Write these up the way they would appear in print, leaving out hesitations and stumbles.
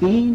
3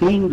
3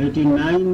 89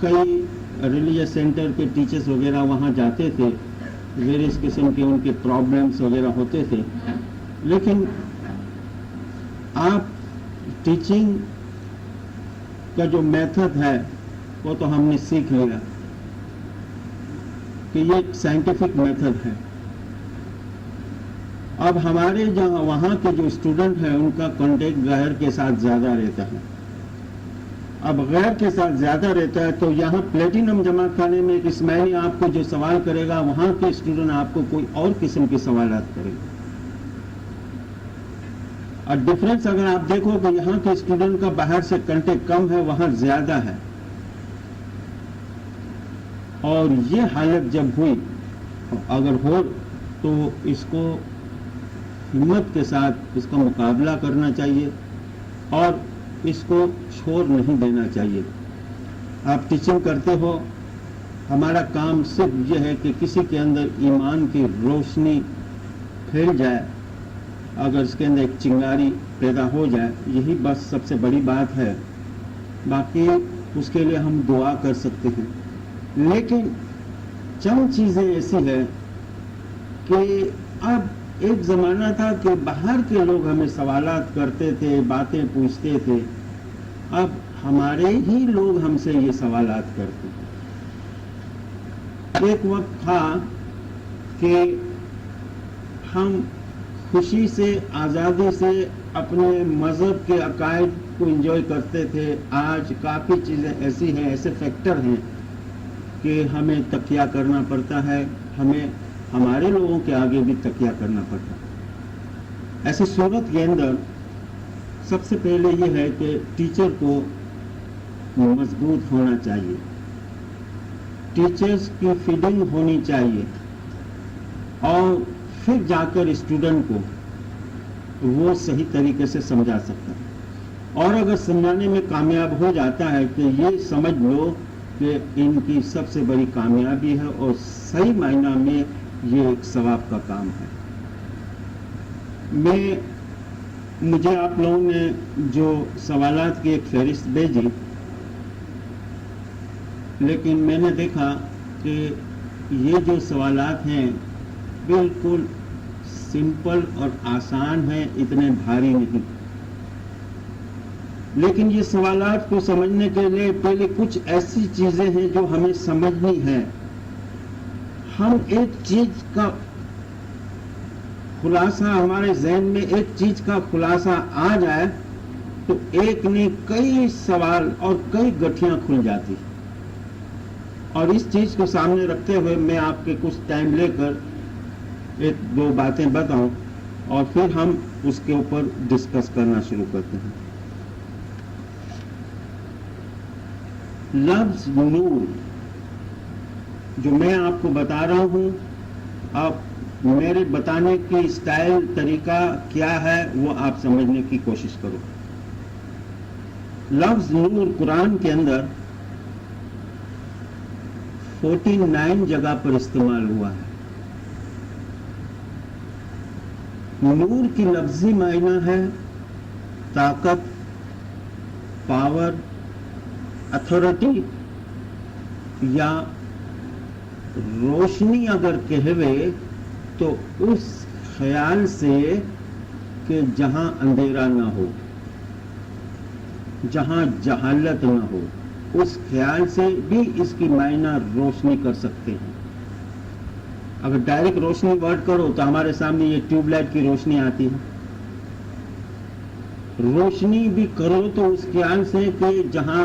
کئی religious centre کے teachers وغیرہ وہاں جاتے تھے، ویریس قسم کے ان کے پرابلمس وغیرہ ہوتے تھے، لیکن آپ ٹیچنگ کا جو میتھڈ ہے وہ تو ہم نے سیکھ لیا کہ یہ سائنٹیفک میتھڈ ہے. اب ہمارے جہاں وہاں کے جو اسٹوڈنٹ ہیں ان کا کانٹیکٹ غیر کے ساتھ زیادہ رہتا ہے. اب غیر کے ساتھ زیادہ رہتا ہے تو یہاں پلیٹینم جمع کرنے میں ایک اسماعیلی آپ کو جو سوال کرے گا وہاں کے اسٹوڈنٹ آپ کو کوئی اور قسم کے سوالات کرے گا. اور ڈفرینس اگر آپ دیکھو کہ یہاں کے اسٹوڈنٹ کا باہر سے کنٹیکٹ کم ہے، وہاں زیادہ ہے. اور یہ حالت جب ہوئی اگر ہو تو اس کو ہمت کے ساتھ اس کا مقابلہ کرنا چاہیے اور اس کو چھوڑ نہیں دینا چاہیے. آپ ٹیچنگ کرتے ہو، ہمارا کام صرف یہ ہے کہ کسی کے اندر ایمان کی روشنی پھیل جائے، اگر اس کے اندر ایک چنگاری پیدا ہو جائے، یہی بس سب سے بڑی بات ہے. باقی اس کے لیے ہم دعا کر سکتے ہیں. لیکن چند چیزیں ایسی ہیں کہ اب ایک زمانہ تھا کہ باہر کے لوگ ہمیں سوالات کرتے تھے، باتیں پوچھتے تھے. اب ہمارے ہی لوگ ہم سے یہ سوالات کرتے ہیں. ایک وقت تھا کہ ہم خوشی سے، آزادی سے اپنے مذہب کے عقائد کو انجوائے کرتے تھے. آج کافی چیزیں ایسی ہیں، ایسے فیکٹر ہیں کہ ہمیں تکیہ کرنا پڑتا ہے، ہمیں ہمارے لوگوں کے آگے بھی تکیہ کرنا پڑتا ہے. ایسی صورت کے اندر سب سے پہلے یہ ہے کہ ٹیچر کو مضبوط ہونا چاہیے، ٹیچرز کی فیڈنگ ہونی چاہیے، اور پھر جا کر اسٹوڈنٹ کو وہ صحیح طریقے سے سمجھا سکتا ہے. اور اگر سمجھانے میں کامیاب ہو جاتا ہے کہ یہ سمجھ لو کہ ان کی سب سے بڑی کامیابی ہے اور صحیح معنی میں یہ ایک ثواب کا کام ہے. مجھے آپ لوگوں نے جو سوالات کی ایک فہرست بھیجی، لیکن میں نے دیکھا کہ یہ جو سوالات ہیں بالکل سمپل اور آسان ہیں، اتنے بھاری نہیں. لیکن یہ سوالات کو سمجھنے کے لیے پہلے کچھ ایسی چیزیں ہیں جو ہمیں سمجھنی ہے. ہم ایک چیز کا خلاصہ، ہمارے ذہن میں ایک چیز کا خلاصہ آ جائے تو ایک نے کئی سوال اور کئی گٹھیاں کھل جاتی. اور اس چیز کو سامنے رکھتے ہوئے میں آپ کے کچھ ٹائم لے کر ایک دو باتیں بتاؤں اور پھر ہم اس کے اوپر ڈسکس کرنا شروع کرتے ہیں. لفظ نور جو میں آپ کو بتا رہا ہوں، آپ میرے بتانے کی اسٹائل، طریقہ کیا ہے وہ آپ سمجھنے کی کوشش کرو. لفظ نور قرآن کے اندر 49 جگہ پر استعمال ہوا ہے. نور کی لفظی معنی ہے طاقت، پاور، اتھارٹی یا روشنی. اگر کہوے تو اس خیال سے کہ جہاں اندھیرا نہ ہو، جہاں جہالت نہ ہو، اس خیال سے بھی اس کی معنی روشنی کر سکتے ہیں. اگر ڈائریکٹ روشنی ورڈ کرو تو ہمارے سامنے یہ ٹیوب لائٹ کی روشنی آتی ہے. روشنی بھی کرو تو اس خیال سے کہ جہاں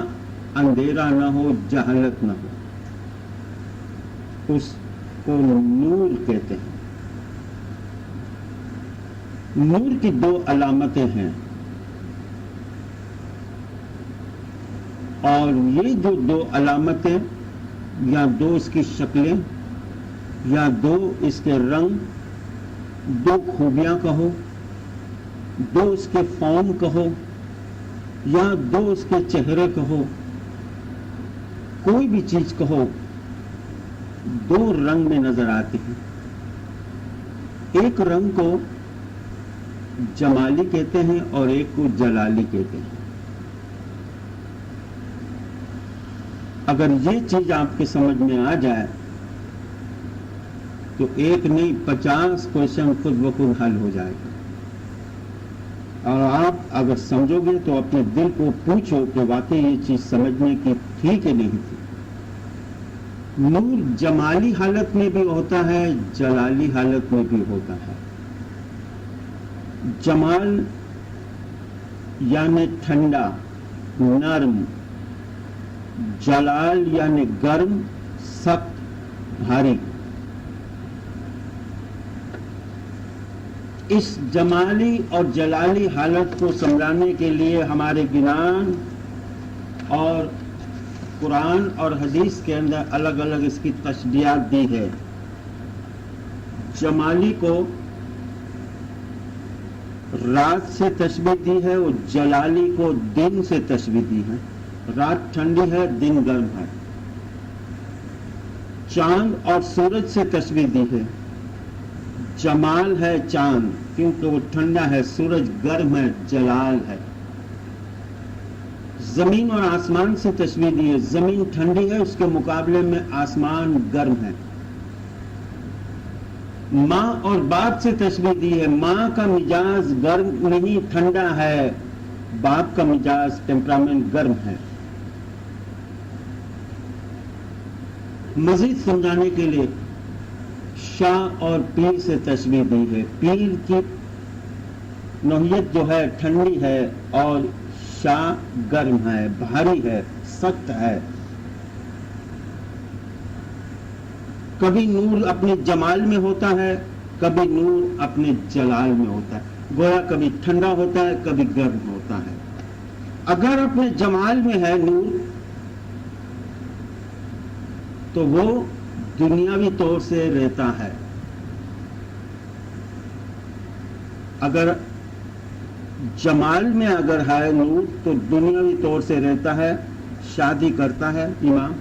اندھیرا نہ ہو، جہالت نہ ہو، اس کو نور کہتے ہیں. نور کی دو علامتیں ہیں، اور یہ جو دو علامتیں یا دو اس کی شکلیں یا دو اس کے رنگ، دو خوبیاں کہو، دو اس کے فارم کہو یا دو اس کے چہرے کہو، کوئی بھی چیز کہو، دو رنگ میں نظر آتے ہیں. ایک رنگ کو جمالی کہتے ہیں اور ایک کو جلالی کہتے ہیں. اگر یہ چیز آپ کے سمجھ میں آ جائے تو ایک نہیں 50 کوشچن خود بخود حل ہو جائے گا. اور آپ اگر سمجھو گے تو اپنے دل کو پوچھو کہ واقعی یہ چیز سمجھنے کی تھی کہ نہیں تھی. نور جمالی حالت میں بھی ہوتا ہے، جلالی حالت میں بھی ہوتا ہے. جمال یعنی ٹھنڈا نرم، جلال یعنی گرم سخت بھاری. اس جمالی اور جلالی حالت کو سمجھانے کے لیے ہمارے گنان اور قرآن اور حدیث کے اندر الگ الگ اس کی تشبیہات دی ہے. جمالی کو رات سے تشبیہ دی ہے اور جلالی کو دن سے تشبیہ دی ہے. رات ٹھنڈی ہے، دن گرم ہے. چاند اور سورج سے تشبیہ دی ہے. جمال ہے چاند کیونکہ وہ ٹھنڈا ہے، سورج گرم ہے، جلال ہے. زمین اور آسمان سے تشبیہ دی ہے. زمین ٹھنڈی ہے، اس کے مقابلے میں آسمان گرم ہے. ماں اور باپ سے تشبیہ دی ہے. ماں کا مزاج گرم نہیں ٹھنڈا ہے، باپ کا مزاج ٹیمپرامنٹ گرم ہے. مزید سمجھانے کے لیے شاہ اور پیر سے تشبیہ دی ہے. پیر کی نوعیت جو ہے ٹھنڈی ہے اور شاہ گرم ہے، بھاری ہے، سخت ہے. کبھی نور اپنے جمال میں ہوتا ہے، کبھی نور اپنے جلال میں ہوتا ہے. گویا کبھی ٹھنڈا ہوتا ہے، کبھی گرم ہوتا ہے. اگر اپنے جمال میں ہے نور تو وہ دنیاوی طور سے رہتا ہے. اگر جمال میں اگر ہے نور تو دنیاوی طور سے رہتا ہے، شادی کرتا ہے امام،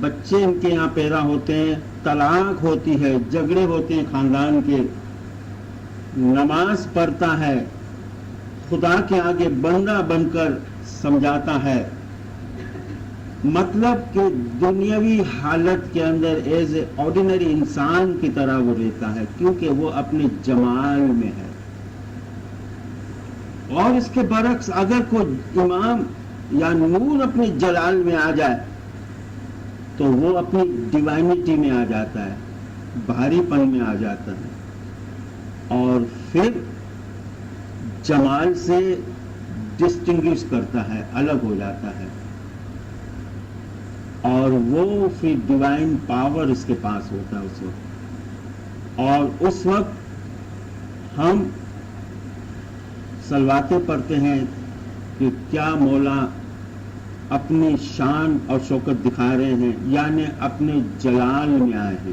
بچے ان کے یہاں پیدا ہوتے ہیں، طلاق ہوتی ہے، جھگڑے ہوتے ہیں خاندان کے، نماز پڑھتا ہے، خدا کے آگے بندہ بن کر سمجھاتا ہے. مطلب کہ دنیاوی حالت کے اندر ایز اے آرڈینری انسان کی طرح وہ رہتا ہے کیونکہ وہ اپنے جمال میں ہے. اور اس کے برعکس اگر کوئی امام یا نور اپنے جلال میں آ جائے تو وہ اپنی ڈیوائنٹی میں آ جاتا ہے، بھاری پن میں آ جاتا ہے اور پھر جمال سے ڈسٹنگوش کرتا ہے، الگ ہو جاتا ہے اور وہ پھر ڈیوائن پاور اس کے پاس ہوتا ہے اس وقت. اور اس وقت ہم صلواتیں پڑھتے ہیں کہ کیا مولا اپنی شان اور شوکت دکھا رہے ہیں، یعنی اپنے جلال میں آئے ہیں.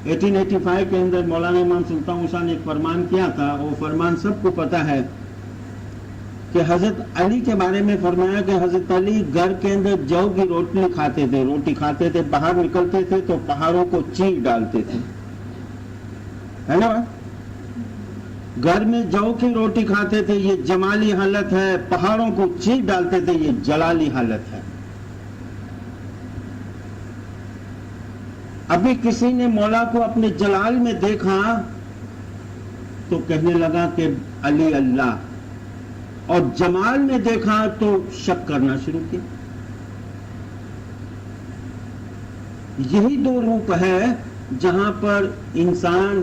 1885 کے اندر مولانا امام سلطان موسیٰ نے ایک فرمان کیا تھا. وہ فرمان سب کو پتہ ہے کہ حضرت علی کے بارے میں فرمایا کہ حضرت علی گھر کے اندر جو کی روٹی کھاتے تھے، باہر نکلتے تھے تو پہاڑوں کو چیر ڈالتے تھے، ہے نا؟ گھر میں جو کی روٹی کھاتے تھے، یہ جمالی حالت ہے. پہاڑوں کو چیر ڈالتے تھے، یہ جلالی حالت ہے. ابھی کسی نے مولا کو اپنے جلال میں دیکھا تو کہنے لگا کہ علی اللہ، اور جمال میں دیکھا تو شک کرنا شروع کیا. یہی دو روپ ہے جہاں پر انسان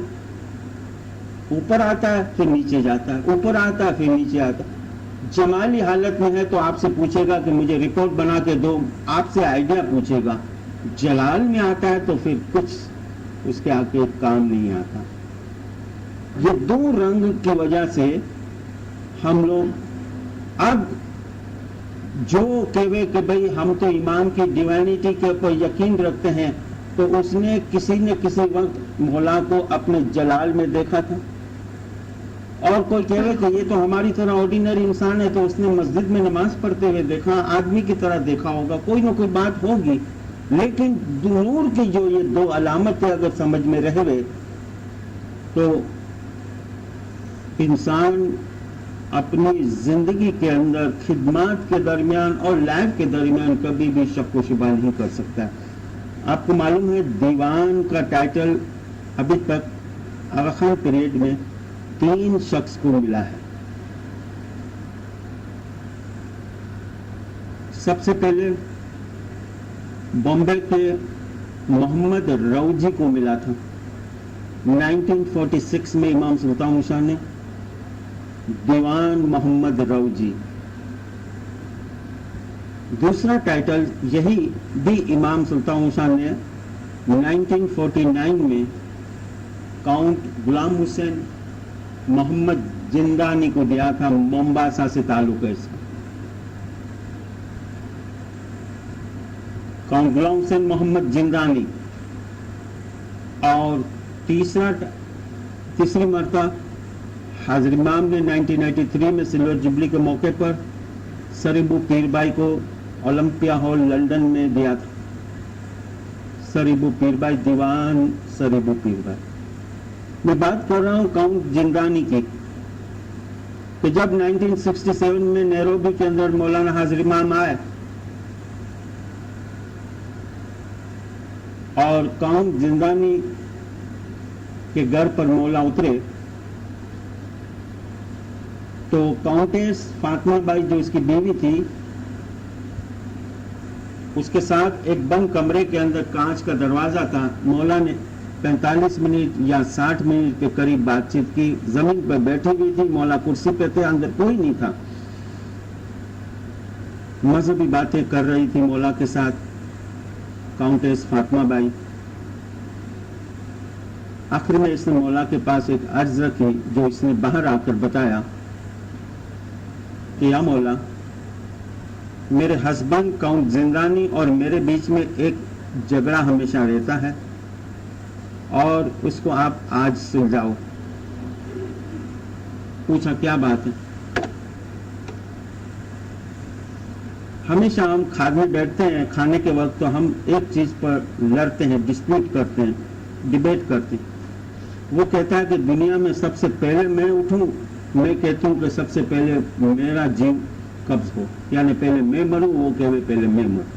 اوپر آتا ہے پھر نیچے جاتا ہے، اوپر آتا ہے پھر نیچے آتا ہے. جمالی حالت میں ہے تو آپ سے پوچھے گا کہ مجھے رپورٹ بنا کے دو، آپ سے آئیڈیا پوچھے گا. جلال میں آتا ہے تو پھر کچھ اس کے آگے کام نہیں آتا. یہ دو رنگ کی وجہ سے ہم لوگ اب جو کہے کہ بھئی ہم تو امام کی ڈیوائنٹی کے اوپر یقین رکھتے ہیں، تو اس نے کسی نہ کسی وقت مولا کو اپنے جلال میں دیکھا تھا. اور کوئی کہے کہ یہ تو ہماری طرح آرڈینری انسان ہے تو اس نے مسجد میں نماز پڑھتے ہوئے دیکھا، آدمی کی طرح دیکھا ہوگا، کوئی نہ کوئی بات ہوگی. لیکن نور کی جو یہ دو علامتیں اگر سمجھ میں رہے تو انسان اپنی زندگی کے اندر خدمات کے درمیان اور لائف کے درمیان کبھی بھی شک و شبہ نہیں کر سکتا. آپ کو معلوم ہے دیوان کا ٹائٹل ابھی تک آغا خان پیریڈ میں 3 شخص کو ملا ہے. سب سے پہلے بامبے کے محمد روجی کو ملا تھا 1946 میں امام سلطان شاہ نے. دیوان محمد روجی. دوسرا ٹائٹل یہی بھی امام سلطان شاہ نے 1949 میں کاؤنٹ غلام حسین محمد جندانی کو دیا تھا. مومباسا سے تعلق ہے اس کا. کاؤنٹ غلام حسین محمد جندانی. اور تیسری مرتبہ حاضر امام نے 1993 میں سلور جبلی کے موقع پر سر ابو پیر بھائی کو اولمپیا ہال لنڈن میں دیا تھا. سر ابو پیر بھائی دیوان سر ابو پیر بھائی. میں بات کر رہا ہوں کاؤنٹ جندانی کی کہ جب 1967 میں نیروبی کے اندر مولانا حاضر امام آئے اور کاؤنٹ جندانی کے گھر پر مولا اترے تو کاؤنٹیس فاطمہ بائی جو اس کی بیوی تھی اس کے ساتھ ایک بند کمرے کے اندر کانچ کا دروازہ تھا. مولا نے 45 منٹ یا 60 منٹ کے قریب بات چیت کی. زمین پر بیٹھی ہوئی تھی, مولا کرسی پہ تھے, اندر کوئی نہیں تھا. مذہبی باتیں کر رہی تھی مولا کے ساتھ کاؤنٹیس فاطمہ بائی. آخر میں اس نے مولا کے پاس ایک عرض رکھی جو اس نے باہر آ کر بتایا کہ یا مولا, میرے ہسبینڈ کاؤنٹ زندانی اور میرے بیچ میں ایک جھگڑا ہمیشہ رہتا ہے اور اس کو آپ آج سلجھاؤ. پوچھا کیا بات ہے؟ ہمیشہ ہم کھانے بیٹھتے ہیں, کھانے کے وقت تو ہم ایک چیز پر لڑتے ہیں, ڈسپیوٹ کرتے ہیں, ڈیبیٹ کرتے ہیں. وہ کہتا ہے کہ دنیا میں سب سے پہلے میں اٹھوں, میں کہتا ہوں کہ سب سے پہلے میرا جیو قبض ہو, یعنی پہلے میں مروں, وہ کہے پہلے میں مروں.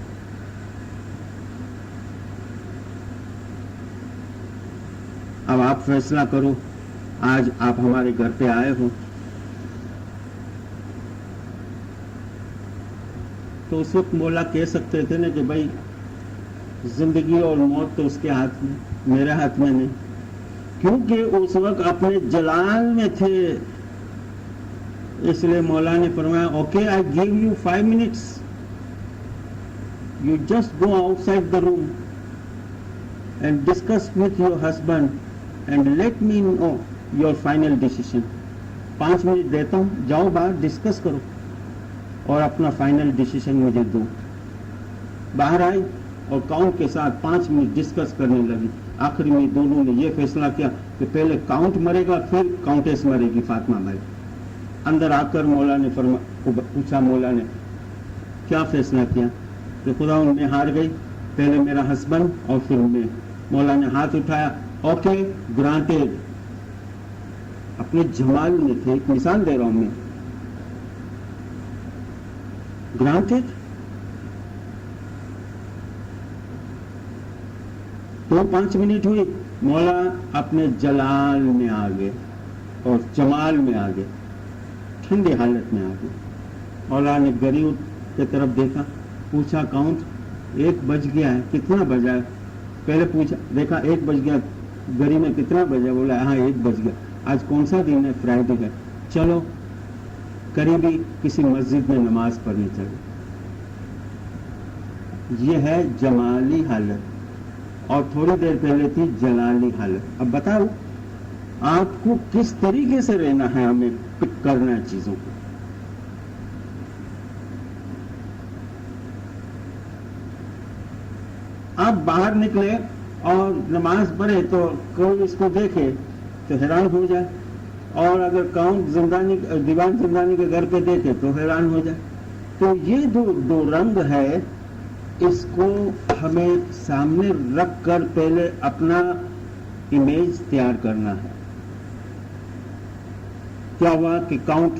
اب آپ فیصلہ کرو. آج آپ ہمارے گھر پہ آئے ہو تو اس وقت مولا کہہ سکتے تھے نا کہ بھائی زندگی اور موت تو اس کے ہاتھ میں, میرے ہاتھ میں نہیں, کیونکہ اس وقت اپنے جلال میں تھے. اس لیے مولا نے فرمایا okay I give you 5 minutes, you just go outside the room and discuss with your husband and let me know your final decision. 5 minute دیتا ہوں, جاؤ باہر ڈسکس کرو اور اپنا فائنل ڈیسیشن مجھے دو. باہر آئی اور کاؤنٹ کے ساتھ 5 منٹ ڈسکس کرنے لگی. آخر میں دونوں نے یہ فیصلہ کیا کہ پہلے کاؤنٹ مرے گا پھر کاؤنٹیس مرے گی فاطمہ بھائی. اندر آ کر مولا نے پوچھا, مولا نے کیا فیصلہ کیا؟ کہ خدا میں ہار گئی, پہلے میرا ہسبینڈ اور پھر میں. مولا نے ہاتھ اٹھایا, اوکے گرانٹیڈ. اپنے جمال میں تھے, ایک مثال دے رہا ہوں میں, گرانٹیڈ. تو 5 منٹ ہوئی, مولا اپنے جلال میں آ گئے اور جمال میں آ گئے, ٹھنڈی حالت میں آ گئے. مولا نے گھڑی کی طرف دیکھا, پوچھا کاؤنٹ 1 بج گیا ہے, کتنا بجا ہے؟ پہلے پوچھا, دیکھا 1 بج گیا, گھڑی میں کتنا بجا؟ بولا ہاں 1 بج گیا. آج کون سا دن ہے؟ فرائیڈے ہے. چلو قریبی کسی مسجد میں نماز پڑھنی چاہیے. یہ ہے جمالی حالت, اور تھوڑی دیر پہلے تھی جلالی حالت. اب بتاؤ آپ کو کس طریقے سے رہنا ہے, ہمیں پک کرنا ہے چیزوں کو. آپ باہر نکلے اور نماز پڑھے تو کوئی اس کو دیکھے تو حیران ہو جائے, اور اگر کاؤنٹ زندانی دیوان زندانی کے گھر پہ دیکھے تو حیران ہو جائے. تو یہ دو رنگ ہے, اس کو ہمیں سامنے رکھ کر پہلے اپنا امیج تیار کرنا ہے. کیا ہوا کہ کاؤنٹ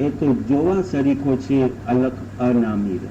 એ તો જોવા સરીખો છે અલગ અનામી રે।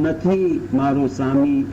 નથી મારો સામી,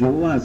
જોવા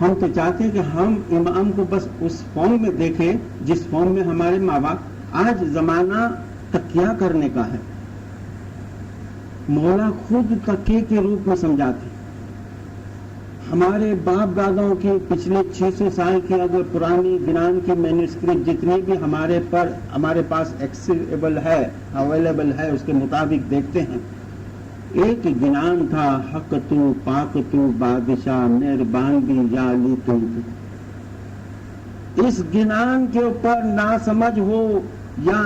ہم تو چاہتے ہیں کہ ہم امام کو بس اس فارم میں دیکھیں جس فارم میں ہمارے ماں باپ. آج زمانہ تکیہ کرنے کا ہے. مولا خود تکیے کے روپ میں سمجھاتے. ہمارے باپ داداؤں کی پچھلے 600 سال کی اگر پرانی گنان کی مینوسکرپٹ جتنی بھی ہمارے پاس ایکسیبل ہے، اویلیبل ہے، اس کے مطابق دیکھتے ہیں. ایک گنان تھا، حق تو پاک تو بادشاہ مہربان بھی یا علی تو. اس گنان کے اوپر ناسمجھ ہو یا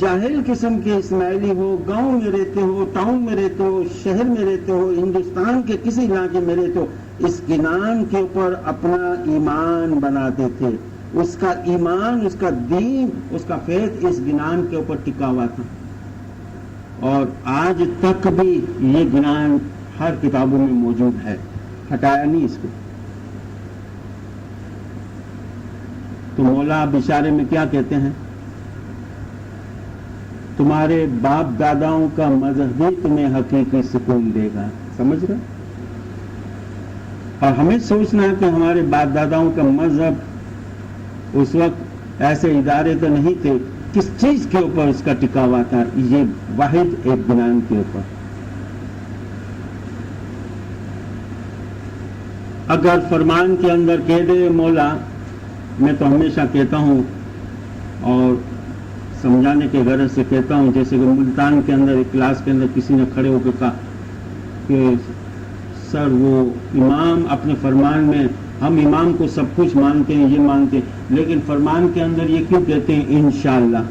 جاہل قسم کے اسماعیلی ہو، گاؤں میں رہتے ہو، ٹاؤن میں رہتے ہو، شہر میں رہتے ہو، ہندوستان کے کسی علاقے میں رہتے ہو، اس گنان کے اوپر اپنا ایمان بناتے تھے. اس کا ایمان، اس کا دین، اس کا فیض اس گنان کے اوپر ٹکا ہوا تھا. اور آج تک بھی یہ گنان ہر کتابوں میں موجود ہے، ہٹایا نہیں اس کو. تو مولا اشارے میں کیا کہتے ہیں؟ تمہارے باپ داداؤں کا مذہب ہی تمہیں حقیقی سکون دے گا. سمجھ رہے؟ اور ہمیں سوچنا ہے کہ ہمارے باپ داداؤں کا مذہب اس وقت ایسے ادارے تو نہیں تھے، کس چیز کے اوپر اس کا ٹکا ہوا تھا؟ یہ واحد ایک گنان کے اوپر. اگر فرمان کے اندر کہہ دے مولا، میں تو ہمیشہ کہتا ہوں اور سمجھانے کے غرض سے کہتا ہوں، جیسے کہ ملتان کے اندر ایک کلاس کے اندر کسی نے کھڑے ہو کے کہا کہ سر وہ امام اپنے فرمان میں، ہم امام کو سب کچھ مانتے ہیں، یہ مانتے ہیں، لیکن فرمان کے اندر یہ کیوں کہتے ہیں انشاءاللہ؟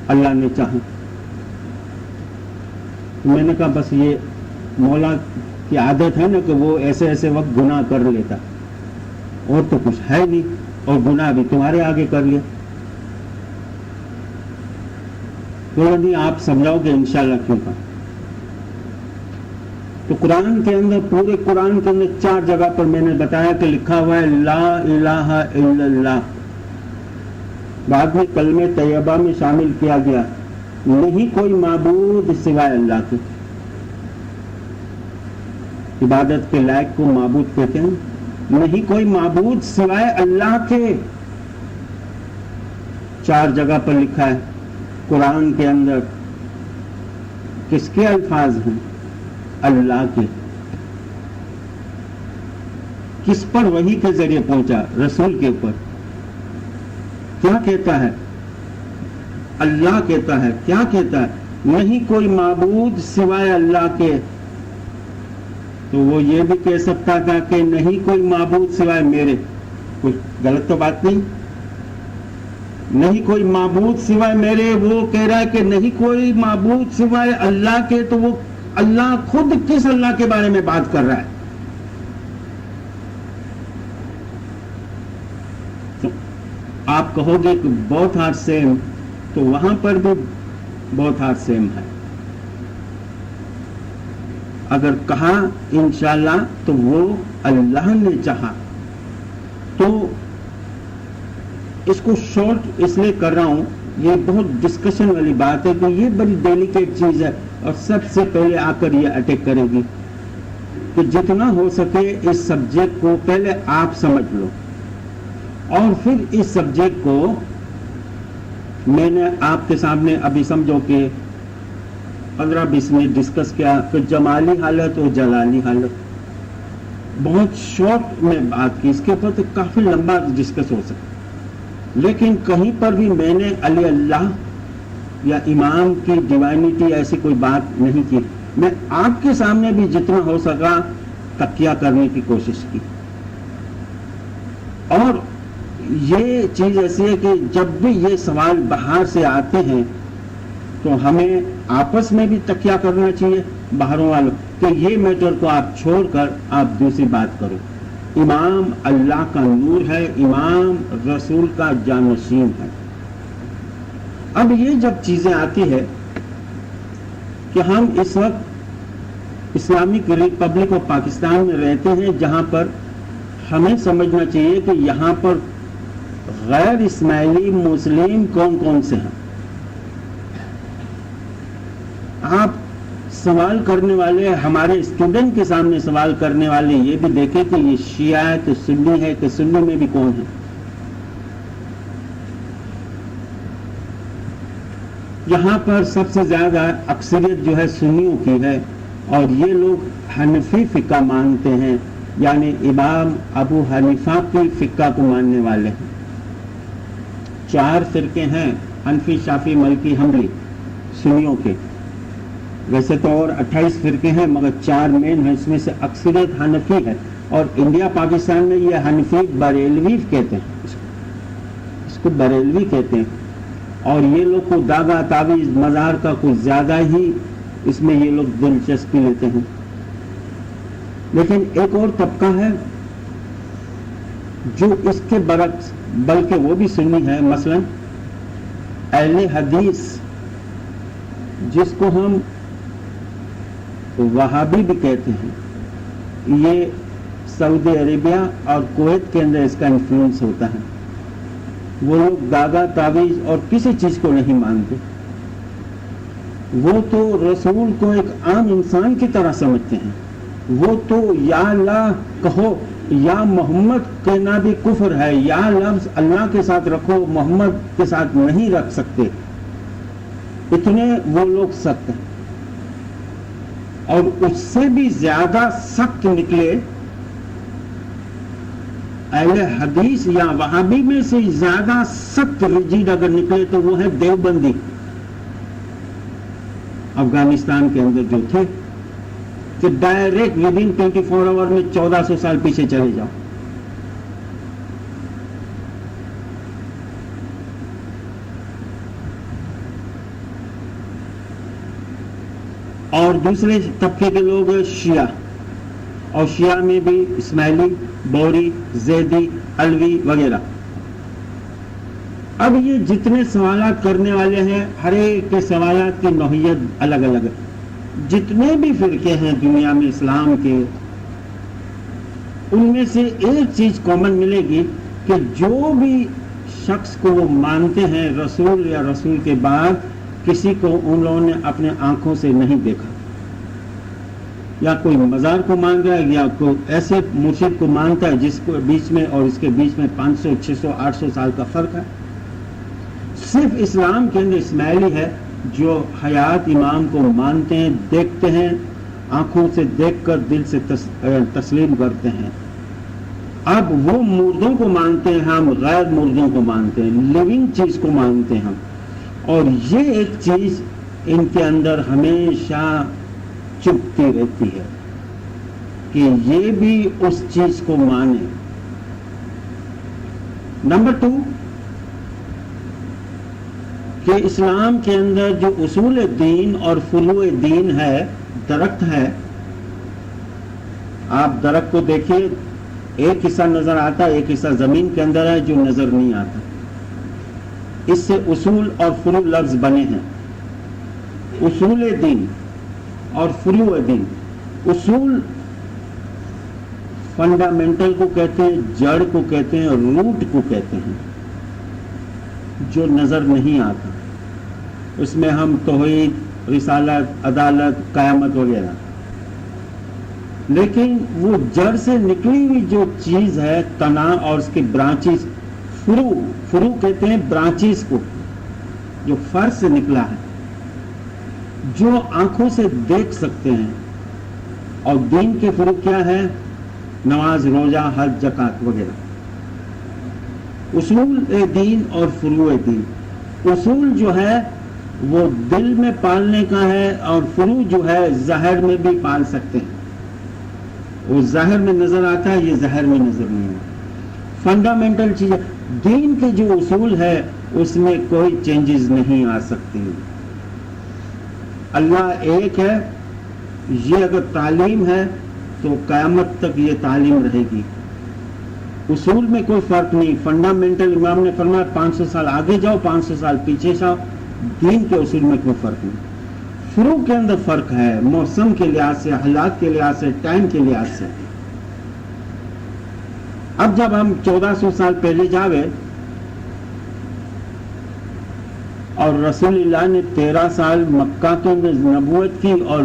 اللہ نے چاہا. میں نے کہا بس یہ مولا کی عادت ہے نا کہ وہ ایسے ایسے وقت گناہ کر لیتا، اور تو کچھ ہے نہیں، اور گناہ بھی تمہارے آگے کر لیا. تو نہیں آپ سمجھاؤ کہ انشاءاللہ کیوں کہا. تو قرآن کے اندر، پورے قرآن کے اندر 4 جگہ پر میں نے بتایا کہ لکھا ہوا ہے لا الہ الا اللہ. بعد میں کلمہ طیبہ میں شامل کیا گیا، نہیں کوئی معبود سوائے اللہ کے. عبادت کے لائق کو معبود کہتے ہیں، نہیں کوئی معبود سوائے اللہ کے. 4 جگہ پر لکھا ہے قرآن کے اندر. کس کے الفاظ ہیں؟ اللہ کے. کس پر وحی کے ذریعے پہنچا؟ رسول کے اوپر. کیا کہتا ہے؟ اللہ کہتا ہے. کیا کہتا ہے؟ نہیں کوئی معبود سوائے اللہ کے. تو وہ یہ بھی کہہ سکتا تھا کہ نہیں کوئی معبود سوائے میرے. کچھ غلط تو بات نہیں. نہیں کوئی معبود سوائے میرے، وہ کہہ رہا ہے کہ نہیں کوئی معبود سوائے اللہ کے. تو وہ اللہ خود کس اللہ کے بارے میں بات کر رہا ہے؟ تو آپ کہو گے کہ بہت ہارڈ سیم، تو وہاں پر بھی بہت ہارڈ سیم ہے. اگر کہا انشاءاللہ تو وہ اللہ نے چاہا. تو اس کو شارٹ اس لیے کر رہا ہوں، یہ بہت ڈسکشن والی بات ہے کہ یہ بڑی ڈیلیکیٹ چیز ہے، اور سب سے پہلے آ کر یہ اٹیک کرے گی کہ جتنا ہو سکے اس سبجیکٹ کو پہلے آپ سمجھ لو، اور پھر اس سبجیکٹ کو میں نے آپ کے سامنے ابھی سمجھو کہ 15-20 منٹ ڈسکس کیا کہ جمالی حالت اور جلالی حالت. بہت شارٹ میں بات کی، اس کے اوپر تو کافی لمبا ڈسکس ہو سکتا، لیکن کہیں پر بھی میں نے علی اللہ یا امام کی ڈیوائنٹی ایسی کوئی بات نہیں کی. میں آپ کے سامنے بھی جتنا ہو سکا تکیہ کرنے کی کوشش کی. اور یہ چیز ایسی ہے کہ جب بھی یہ سوال باہر سے آتے ہیں تو ہمیں آپس میں بھی تکیہ کرنا چاہیے باہروں والوں کہ یہ میٹر کو آپ چھوڑ کر آپ دوسری بات کرو. امام اللہ کا نور ہے، امام رسول کا جانشین ہے. اب یہ جب چیزیں آتی ہے کہ ہم اس وقت اسلامک ریپبلک آف پاکستان میں رہتے ہیں، جہاں پر ہمیں سمجھنا چاہیے کہ یہاں پر غیر اسماعیلی مسلم کون کون سے ہیں. آپ سوال کرنے والے ہمارے اسٹوڈنٹ کے سامنے سوال کرنے والے یہ بھی دیکھیں کہ یہ شیعہ ہے تو سنی ہے کہ سنی میں بھی کون ہے. یہاں پر سب سے زیادہ اکثریت جو ہے سنیوں کی ہے اور یہ لوگ حنفی فقہ مانتے ہیں، یعنی امام ابو حنیفہ کی فقہ کو ماننے والے ہیں. 4 فرقے ہیں، حنفی، شافعی، مالکی، حنبلی سنیوں کے. ویسے تو اور 28 فرقے ہیں مگر 4 مین ہیں، اس میں سے اکثریت حنفی ہے. اور انڈیا پاکستان میں یہ حنفی بریلوی کہتے ہیں، اس کو بریلوی کہتے ہیں. اور یہ لوگ کو داغا تعویذ مزار کا کچھ زیادہ ہی اس میں یہ لوگ دلچسپی لیتے ہیں. لیکن ایک اور طبقہ ہے جو اس کے برعکس، بلکہ وہ بھی سنی ہے، مثلا اہل حدیث جس کو ہم وہابی بھی کہتے ہیں. یہ سعودی عربیہ اور کویت کے اندر اس کا انفلوئنس ہوتا ہے. وہ لوگ داغا تعویذ اور کسی چیز کو نہیں مانتے. وہ تو رسول کو ایک عام انسان کی طرح سمجھتے ہیں. وہ تو یا اللہ کہو، یا محمد کہنا بھی کفر ہے، یا لفظ اللہ کے ساتھ رکھو، محمد کے ساتھ نہیں رکھ سکتے. اتنے وہ لوگ سخت ہیں. اور اس سے بھی زیادہ سخت نکلے اہل حدیث یا وہابی میں سے زیادہ سخت رجیڈ اگر نکلے تو وہ ہے دیوبندی، افغانستان کے اندر جو تھے، کہ ڈائریکٹ ودن 24 آور میں 1400 سال پیچھے چلے جاؤ. اور دوسرے طبقے کے لوگ شیعہ، اور شیعہ میں بھی اسماعیلی، بوری، زیدی، علوی وغیرہ. اب یہ جتنے سوالات کرنے والے ہیں، ہر ایک کے سوالات کی نوعیت الگ الگ ہے. جتنے بھی فرقے ہیں دنیا میں اسلام کے، ان میں سے ایک چیز کامن ملے گی کہ جو بھی شخص کو وہ مانتے ہیں رسول یا رسول کے بعد کسی کو ان لوگوں نے اپنے آنکھوں سے نہیں دیکھا. یا کوئی مزار کو مان رہا ہے یا کوئی ایسے مرشد کو مانتا ہے جس کو بیچ میں اور اس کے بیچ میں 500 600 800 سال کا فرق ہے. صرف اسلام کے اندر اسماعیلی ہے جو حیات امام کو مانتے ہیں، دیکھتے ہیں، آنکھوں سے دیکھ کر دل سے تسلیم کرتے ہیں. اب وہ مردوں کو مانتے ہیں، ہم غیر مردوں کو مانتے ہیں، لیونگ چیز کو مانتے ہیں ہم. اور یہ ایک چیز ان کے اندر ہمیشہ چپتی رہتی ہے کہ یہ بھی اس چیز کو مانے. نمبر 2 کہ اسلام کے اندر جو اصول دین اور فروع دین ہے، درخت ہے. آپ درخت کو دیکھیے، ایک حصہ نظر آتا ہے، ایک حصہ زمین کے اندر ہے جو نظر نہیں آتا. اس سے اصول اور فروع لفظ بنے ہیں. اصول دین اور فروع دین. اصول فنڈامنٹل کو کہتے ہیں، جڑ کو کہتے ہیں، روٹ کو کہتے ہیں، جو نظر نہیں آتا. اس میں ہم توحید، رسالت، عدالت، قیامت وغیرہ. لیکن وہ جڑ سے نکلی ہوئی جو چیز ہے، تنا اور اس کے برانچز، فروع کہتے ہیں برانچز کو، جو فر سے نکلا ہے، جو آنکھوں سے دیکھ سکتے ہیں. اور دین کے فروع کیا ہے؟ نماز، روزہ، حج، زکات وغیرہ. اصول دین اور فروع دین. اصول جو ہے وہ دل میں پالنے کا ہے، اور فروع جو ہے ظاہر میں بھی پال سکتے ہیں. وہ ظاہر میں نظر آتا ہے، یہ ظاہر میں نظر نہیں آتا. فنڈامنٹل چیز دین کے جو اصول ہے اس میں کوئی چینجز نہیں آ سکتی. اللہ ایک ہے. یہ اگر تعلیم ہے تو قیامت تک یہ تعلیم رہے گی. اصول میں کوئی فرق نہیں. فنڈامنٹل امام نے فرمایا 500 سال آگے جاؤ، 500 سال پیچھے جاؤ، دین کے اصول میں کوئی فرق نہیں. فروع کے اندر فرق ہے، موسم کے لحاظ سے، حالات کے لحاظ سے، ٹائم کے لحاظ سے. اب جب ہم 1400 سال پہلے جاوے اور رسول اللہ نے 13 سال مکہ کے اندر نبوت کی اور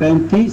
35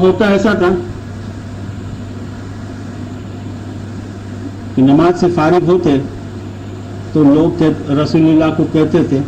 اب ہوتا ایسا تھا کہ نماز سے فارغ ہوتے تو لوگ رسول اللہ کو کہتے تھے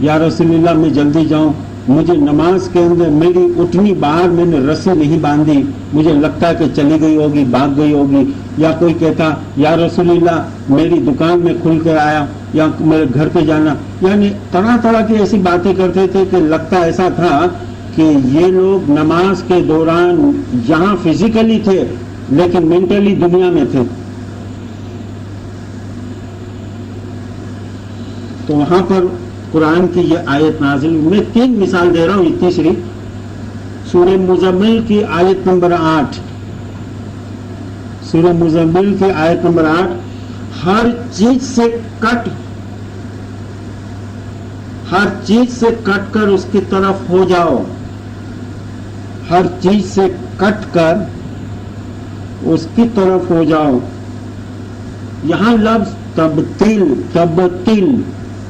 یا رسول اللہ میں جلدی جاؤں، مجھے نماز کے اندر میری اٹھنی باہر میں نے رسی نہیں باندھی، مجھے لگتا ہے کہ چلی گئی ہوگی، بھاگ گئی ہوگی. یا کوئی کہتا یا رسول اللہ میری دکان میں کھل کر آیا یا میرے گھر پہ جانا. یعنی طرح طرح کی ایسی باتیں کرتے تھے کہ لگتا ایسا تھا کہ یہ لوگ نماز کے دوران جہاں فزیکلی تھے لیکن مینٹلی دنیا میں تھے. تو وہاں پر قرآن کی یہ آیت نازل. میں 3 مثال دے رہا ہوں، یہ تیسری سورہ مزمل کی آیت نمبر 8. سورہ مزمل کی آیت نمبر 8. ہر چیز سے کٹ کر اس کی طرف ہو جاؤ. ہر چیز سے کٹ کر اس کی طرف ہو جاؤ. یہاں لفظ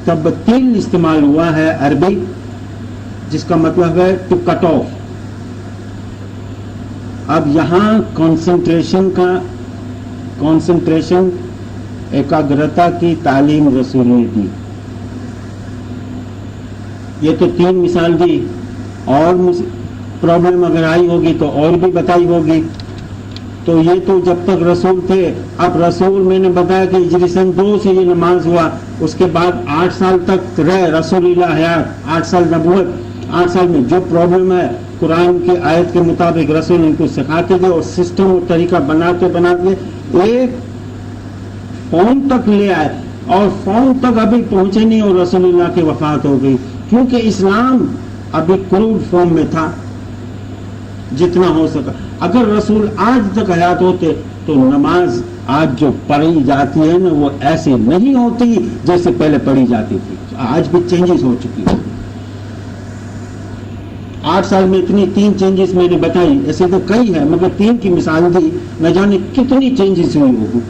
تبتیل استعمال ہوا ہے عربی، جس کا مطلب ہے ٹو کٹ آف. اب یہاں کنسنٹریشن ایکاگرتا کی تعلیم رسول نے دی. یہ تو 3 مثال دی، اور پرابلم اگر آئی ہوگی تو اور بھی بتائی ہوگی. تو یہ تو جب تک رسول تھے. اب رسول میں نے بتایا کہ ہجری سن 2 سے یہ نماز ہوا، اس کے بعد 8 سال تک رہے رسول اللہ حیات، 8 سال نبوت. 8 سال میں جو پرابلم ہے قرآن کی آیت کے مطابق رسول ان کو سکھاتے تھے اور سسٹم اور طریقہ بناتے ایک فون تک لے آئے. اور فون تک ابھی پہنچے نہیں اور رسول اللہ کی وفات ہو گئی، کیونکہ اسلام ابھی کروڈ فارم میں تھا جتنا ہو سکا. اگر رسول آج تک حیات ہوتے تو نماز آج جو پڑھی جاتی ہے نا وہ ایسے نہیں ہوتی جیسے پہلے پڑھی جاتی تھی. آج بھی چینجز ہو چکی ہے. 8 سال میں اتنی 3 چینجز میں نے بتائی، ایسے تو کئی ہے مگر 3 کی مثال دی، نہ جانے کتنی چینجز ہوئی ہوگی.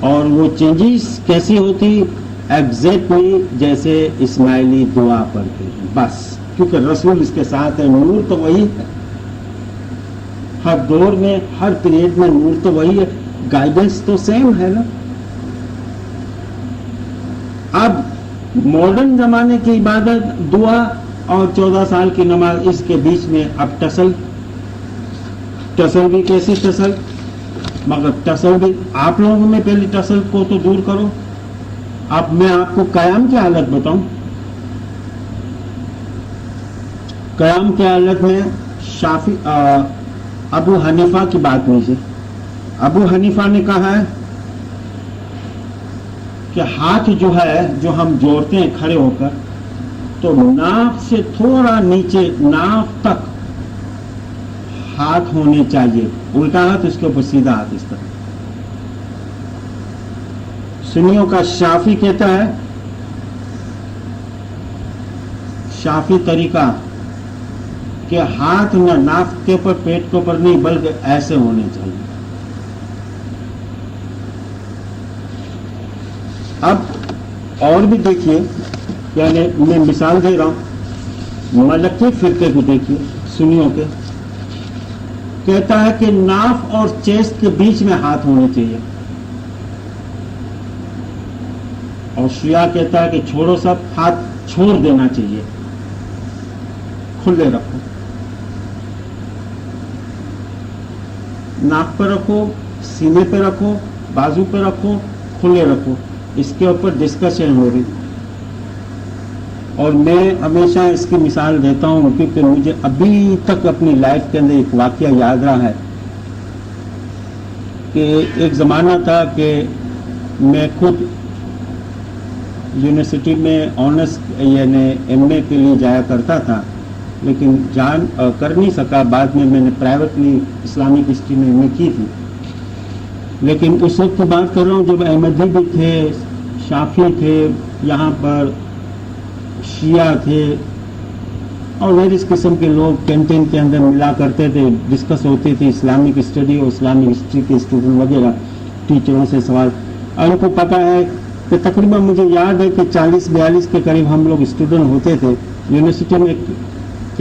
اور وہ چینجز کیسی ہوتی؟ ایگزیکٹلی جیسے اسماعیلی دعا پڑھتے ہیں بس، کیونکہ رسول اس کے ساتھ ہے. نور تو وہی ہے، ہر دور میں ہر پیریڈ میں نور تو وہی ہے، گائیڈنس تو سیم ہے نا. اب ماڈرن زمانے کی عبادت دعا اور 14 سال کی نماز، اس کے بیچ میں اب ٹسل بھی کیسی ٹسل، مگر ٹسل بھی آپ لوگوں میں پہلی ٹسل کو تو دور کرو. اب میں آپ کو قیام کی حالت بتاؤں. قیام کی حالت میں ابو حنیفہ کی بات لیجیے. ابو حنیفہ نے کہا ہے کہ ہاتھ جو ہے جو ہم جوڑتے ہیں کھڑے ہو کر تو ناف سے تھوڑا نیچے ناف تک ہاتھ ہونے چاہیے، الٹا ہاتھ اس کے اوپر سیدھا ہاتھ اس طرح. سنیوں کا شافی کہتا ہے، شافی طریقہ کہ ہاتھ نہ ناف کے اوپر پیٹ کے اوپر نہیں بلکہ ایسے ہونے چاہیے. اب اور بھی دیکھیے، یعنی میں مثال دے رہا ہوں، ملکی فرقے کو دیکھیے سنیوں کے، کہتا ہے کہ ناف اور چیسٹ کے بیچ میں ہاتھ ہونے چاہیے. اور شیعہ کہتا ہے کہ چھوڑو سب، ہاتھ چھوڑ دینا چاہیے، کھلے رکھو، ناک پہ رکھو، سینے پہ رکھو، بازو پہ رکھو، کھلے رکھو. اس کے اوپر ڈسکشن ہو رہی. اور میں ہمیشہ اس کی مثال دیتا ہوں کیونکہ مجھے ابھی تک اپنی لائف کے اندر ایک واقعہ یاد رہا ہے کہ ایک زمانہ تھا کہ میں خود یونیورسٹی میں آنرس یعنی ایم اے کے لیے جایا کرتا تھا، لیکن جان کر نہیں سکا. بعد میں نے پرائیویٹلی اسلامک ہسٹری میں ایم اے کی تھی. لیکن اس وقت کی بات کر رہا ہوں جب احمدی بھی تھے، شافی تھے، یہاں پر شیعہ تھے اور ویریس قسم کے لوگ کینٹین کے اندر ملا کرتے تھے، ڈسکس ہوتی تھی اسلامک اسٹڈی اور اسلامک ہسٹری کے اسٹوڈنٹ وغیرہ ٹیچروں سے سوال. اور ان کو پتہ ہے کہ تقریباً مجھے یاد ہے کہ 40-42 کے قریب ہم لوگ اسٹوڈنٹ ہوتے تھے. یونیورسٹی میں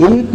1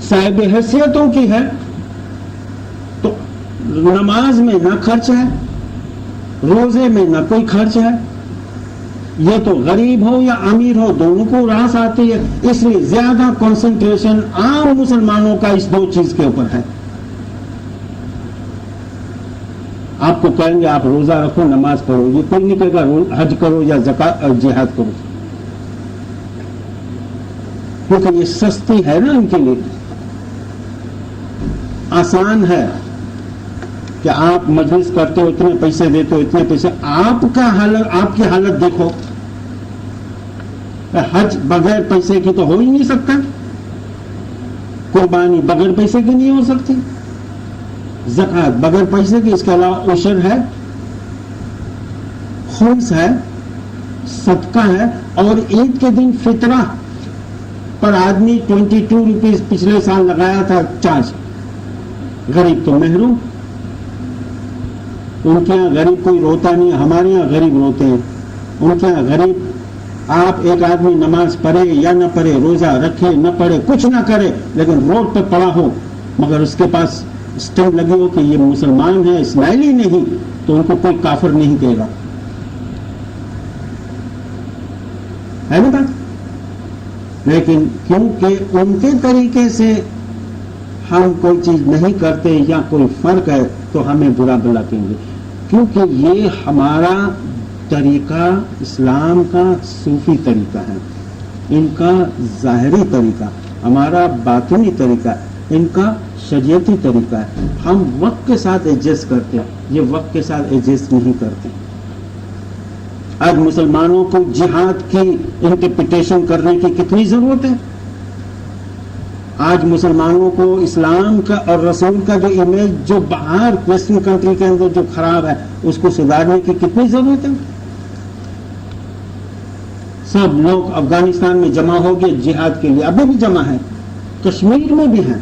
صاحب حیثیتوں کی ہے، تو نماز میں نہ خرچ ہے، روزے میں نہ کوئی خرچ ہے. یہ تو غریب ہو یا امیر ہو دونوں کو راس آتی ہے. اس لیے زیادہ کنسنٹریشن عام مسلمانوں کا اس دو چیز کے اوپر ہے. آپ کو کہیں گے آپ روزہ رکھو، نماز پڑھو، یہ کوئی نہیں کہے گا حج کرو یا زکات اور جہاد کرو، کیونکہ یہ سستی ہے نا ان کے لیے. آسان ہے کہ آپ مجلس کرتے ہو، اتنے پیسے دیتے ہو، اتنے پیسے. آپ کی حالت دیکھو، حج بغیر پیسے کی تو ہو ہی نہیں سکتا، قربانی بغیر پیسے کی نہیں ہو سکتی، زکات بغیر پیسے کی، اس کے علاوہ عشر ہے، خمس ہے، صدقہ ہے، اور عید کے دن فطرہ پر آدمی 22 روپیز پچھلے سال لگایا تھا چارج. غریب تو محروم. ان کے یہاں غریب کوئی روتا نہیں، ہمارے یہاں غریب روتے ہیں. ان کے یہاں غریب، آپ ایک آدمی نماز پڑھے یا نہ پڑھے، روزہ رکھے نہ پڑھے، کچھ نہ کرے، لیکن روڈ پہ پڑا ہو مگر اس کے پاس اسٹمپ لگی ہو کہ یہ مسلمان ہے، اسماعیلی نہیں، تو ان کو کوئی کافر نہیں کہے گا. ہے نا بات؟ لیکن کیونکہ ان کے طریقے سے ہم کوئی چیز نہیں کرتے یا کوئی فرق ہے تو ہمیں برا بلا کہیں گے، کیونکہ یہ ہمارا طریقہ اسلام کا صوفی طریقہ ہے، ان کا ظاہری طریقہ، ہمارا باطنی طریقہ، ان کا شریعتی طریقہ ہے. ہم وقت کے ساتھ ایڈجسٹ کرتے ہیں، یہ وقت کے ساتھ ایڈجسٹ نہیں کرتے. آج مسلمانوں کو جہاد کی انٹرپریٹیشن کرنے کی کتنی ضرورت ہے. آج مسلمانوں کو اسلام کا اور رسول کا جو امیج جو باہر ویسٹرن کنٹری کے اندر جو خراب ہے اس کو سدھارنے کی کتنی ضرورت ہے. سب لوگ افغانستان میں جمع ہو گئے جہاد کے لیے، ابھی بھی جمع ہے، کشمیر میں بھی ہیں،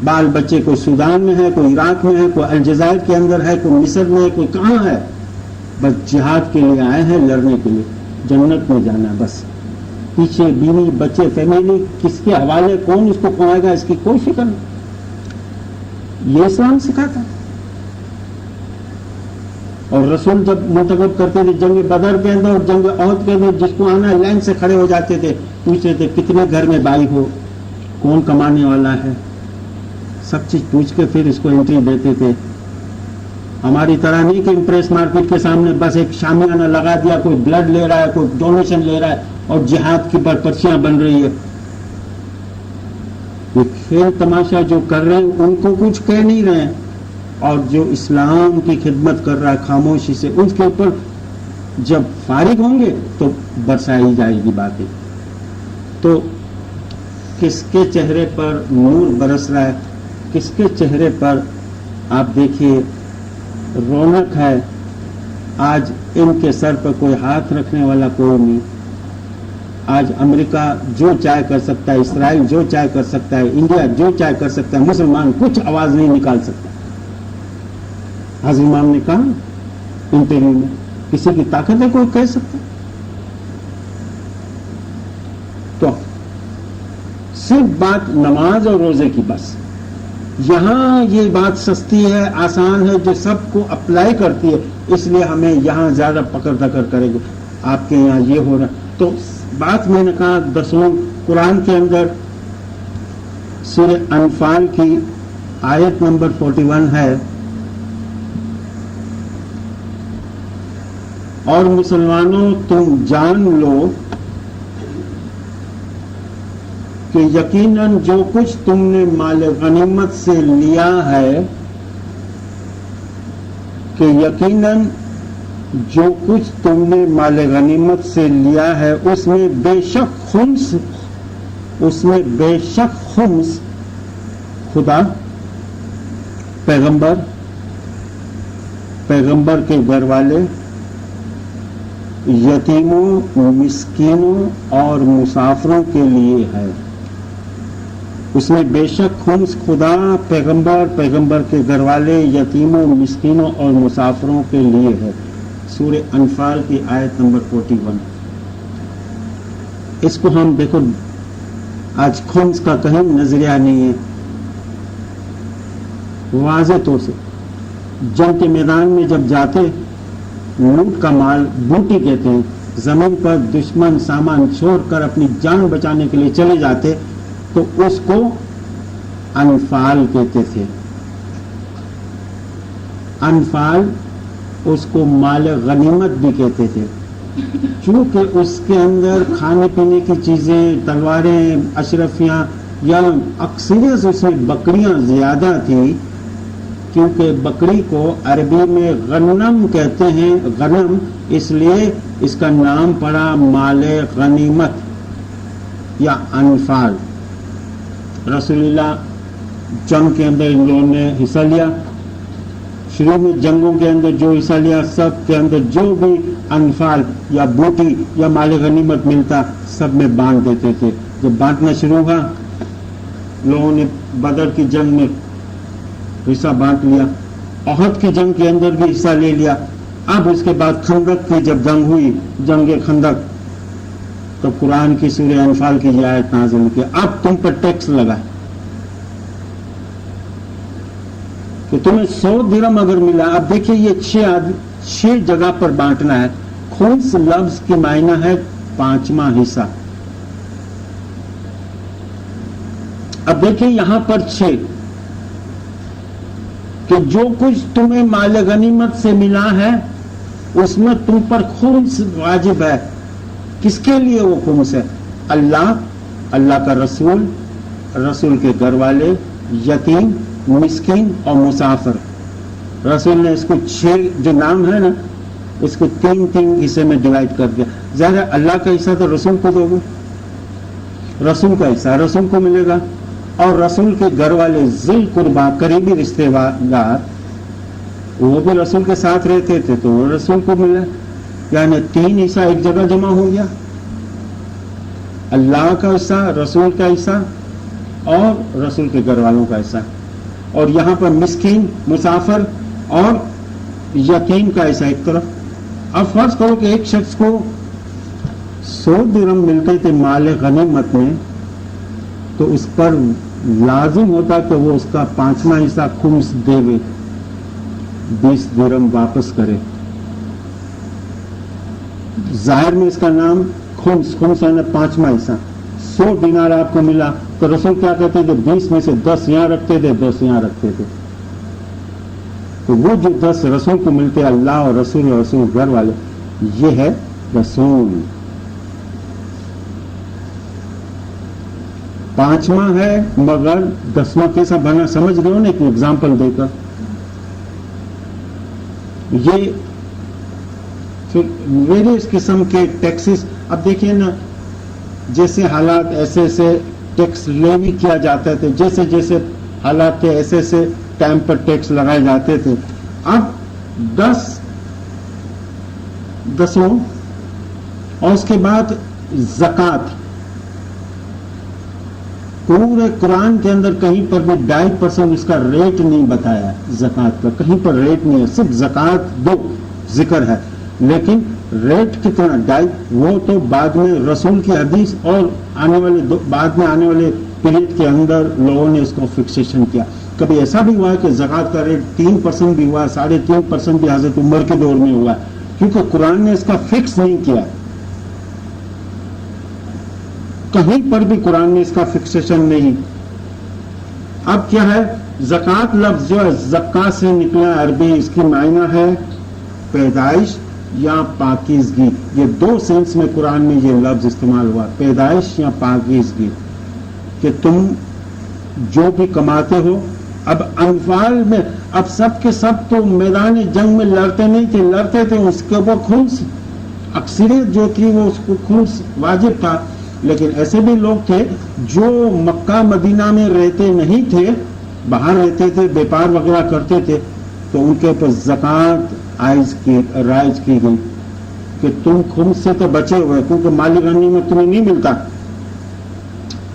بال بچے کوئی سودان میں ہے، کوئی عراق میں ہے، کوئی الجزائر کے اندر ہے، کوئی مصر میں ہے، کوئی کہاں ہے. بس جہاد کے لیے آئے ہیں، لڑنے کے لیے، جنت میں جانا ہے. بس پیچھے بیوی بچے فیملی کس کے حوالے، کون اس کو کمائے گا، اس کی کوئی فکر نہیں. یہ اسلام سکھاتا ہے. اور رسول جب منتخب کرتے تھے جنگ بدر کے اندر اور جنگ احد کے اندر، جس کو آنا لائن سے کھڑے ہو جاتے تھے، پوچھتے تھے کتنے گھر میں بھائی ہو، کون کمانے والا ہے، سب چیز پوچھ کے پھر اس کو انٹری دیتے تھے. ہماری طرح نہیں کہ امپریس مارکیٹ کے سامنے بس ایک شامیانہ لگا دیا، کوئی بلڈ لے رہا ہے، کوئی ڈونیشن لے رہا ہے اور جہاد کی پرچیاں بن رہی ہے. یہ کھیل تماشا جو کر رہے ہیں ان کو کچھ کہہ نہیں رہے ہیں، اور جو اسلام کی خدمت کر رہا ہے خاموشی سے، ان کے اوپر جب فارغ ہوں گے تو برسائی جائے گی باتیں. تو کس کے چہرے پر نور برس رہا ہے، کس کے چہرے پر آپ دیکھیے رونق ہے. آج ان کے سر پر کوئی ہاتھ رکھنے والا کوئی نہیں. آج امریکہ جو چاہے کر سکتا ہے، اسرائیل جو چاہے کر سکتا ہے، انڈیا جو چاہے کر سکتا ہے، مسلمان کچھ آواز نہیں نکال سکتا. حضرت امام نے کہا انٹرویو میں، کسی کی طاقت ہے کوئی کہہ سکتا؟ تو صرف بات نماز اور روزے کی، بس یہاں یہ بات سستی ہے، آسان ہے، جو سب کو اپلائی کرتی ہے، اس لیے ہمیں یہاں زیادہ پکڑ دکڑ کرے گی. آپ کے یہاں یہ ہو رہا. تو بات میں نے کہا 10 قرآن کے اندر سورہ انفال کی آیت نمبر 41 ہے، اور مسلمانوں تم جان لو کہ یقیناً جو کچھ تم نے مال غنیمت سے لیا ہے، کہ یقیناً جو کچھ تم نے مال غنیمت سے لیا ہے اس میں بے شک خمس خدا، پیغمبر کے گھر والے، یتیموں، مسکینوں اور مسافروں کے لیے ہے. اس میں بے شک خمس خدا، پیغمبر کے گھر والے، یتیموں، مسکینوں اور مسافروں کے لیے ہے. سورہ انفال کی آیت نمبر 41. اس کو ہم دیکھو آج خمس کا کہیں نظریہ نہیں ہے. واضح طور سے جنگ کے میدان میں جب جاتے لوٹ کا مال بوٹی کہتے ہیں, زمین پر دشمن سامان چھوڑ کر اپنی جان بچانے کے لیے چلے جاتے تو اس کو انفال کہتے تھے. انفال اس کو مال غنیمت بھی کہتے تھے, چونکہ اس کے اندر کھانے پینے کی چیزیں, تلواریں, اشرفیاں یا اکثریت اس میں بکریاں زیادہ تھیں, کیونکہ بکری کو عربی میں غنم کہتے ہیں. غنم اس لیے اس کا نام پڑا مال غنیمت یا انفال. رسول اللہ جنگ کے اندر ان لوگوں نے حصہ لیا. شروع میں جنگوں کے اندر جو حصہ لیا سب کے اندر جو بھی انفال یا بوٹی یا مال غنیمت ملتا سب میں بانٹ دیتے تھے. جب بانٹنا شروع ہوا لوگوں نے بدر کی جنگ میں حصہ بانٹ لیا, احد کی جنگ کے اندر بھی حصہ لے لیا. اب اس کے بعد خندق کی جب جنگ ہوئی, جنگ خندق, تو قرآن کی سورہ انفال کی یہ آیت نازل کی, اب تم پر ٹیکس لگا کہ تمہیں 100 درہم اگر ملا. اب دیکھیے یہ 6 جگہ پر بانٹنا ہے. خمس لفظ کی معنی ہے 5واں حصہ. اب دیکھیں یہاں پر 6 کہ جو کچھ تمہیں مال غنیمت سے ملا ہے اس میں تم پر خمس واجب ہے. کس کے لیے وہ خمس ہے؟ اللہ کا رسول, رسول کے گھر والے, یتیم, مسکین اور مسافر. رسول نے اس کو 6 جو نام ہے نا اس کو 3 حصے میں ڈیوائڈ کر دیا. ظاہر اللہ کا حصہ تو رسول کو دو گے, رسول کا حصہ رسول کو ملے گا, اور رسول کے گھر والے ذی قربا قریبی رشتے دار وہ بھی رسول کے ساتھ رہتے تھے تو وہ رسول کو ملا. یعنی 3 حصہ ایک جگہ جمع ہو گیا, اللہ کا حصہ, رسول کا حصہ اور رسول کے گھر والوں کا حصہ. اور یہاں پر مسکین, مسافر اور یتیم کا حصہ ایک طرف. اب فرض کرو کہ ایک شخص کو 100 درہم ملتے تھے مال غنیمت میں, تو اس پر لازم ہوتا کہ وہ اس کا 5واں حصہ خمس دے گے, 20 درہم واپس کرے. ظاہر میں اس کا نام خمس ہے نا 5واں حصہ. 100 دینار آپ کو ملا تو رسول کیا کہتے تھے 20 میں سے 10 یہاں رکھتے تھے, 10 یہاں رکھتے تھے. تو وہ جو 10 رسول کو ملتے اللہ اور رسول گھر والے, یہ ہے رسول. 5واں ہے مگر 10واں کیسا بنا سمجھ رہے ہو نا, ایک ایگزامپل دے کر. یہ پھر ویریس قسم کے ٹیکسز. اب دیکھیے نا جیسے حالات ایسے ایسے ٹیکس لیوی کیا جاتا تھے, جیسے جیسے حالات تھے ایسے ایسے ٹائم پر ٹیکس لگائے جاتے تھے. اب 10 اور اس کے بعد زکوٰۃ. پورے قرآن کے اندر کہیں پر بھی 2.5% اس کا ریٹ نہیں بتایا. زکوٰۃ کا کہیں پر ریٹ نہیں ہے, صرف زکوٰۃ 2 ذکر ہے, لیکن ریٹ کتنا 2.5 وہ تو بعد میں رسول کی حدیث اور بعد میں آنے والے پیریڈ کے اندر لوگوں نے اس کو فکسیشن کیا. کبھی ایسا بھی ہوا ہے کہ زکوٰۃ کا ریٹ 3% بھی ہوا, 3.5% بھی حضرت عمر کے دور میں ہوا, کیونکہ قرآن نے اس کا فکس نہیں کیا. کہیں پر بھی قرآن نے اس کا فکسیشن نہیں. اب کیا ہے زکوٰۃ لفظ جو ہے زکا سے نکلا عربی, اس کی معنی ہے پیدائش یا پاکیزگی. یہ 2 سینس میں قرآن میں یہ لفظ استعمال ہوا, پیدائش یا پاکیزگی, کہ تم جو بھی کماتے ہو. اب انفال میں اب سب کے سب تو میدان جنگ میں لڑتے نہیں تھے, لڑتے تھے اس کے وہ خمس اکثریت جو تھی وہ اس کو خمس واجب تھا. لیکن ایسے بھی لوگ تھے جو مکہ مدینہ میں رہتے نہیں تھے, باہر رہتے تھے, بیپار وغیرہ کرتے تھے, تو ان کے اوپر زکوٰۃ رائج کی گئی کہ تم خمس سے تو بچے ہوئے, کیونکہ مالی غنیمت تمہیں نہیں ملتا,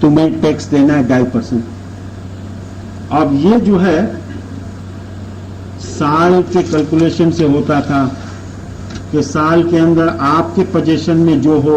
تمہیں ٹیکس دینا ہے 2.5%. اب یہ جو ہے سال کے کیلکولیشن سے ہوتا تھا کہ سال کے اندر آپ کے پوزیشن میں جو ہو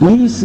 20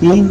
3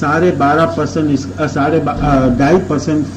2.5%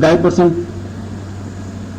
2.5%।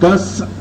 10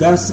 10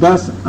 10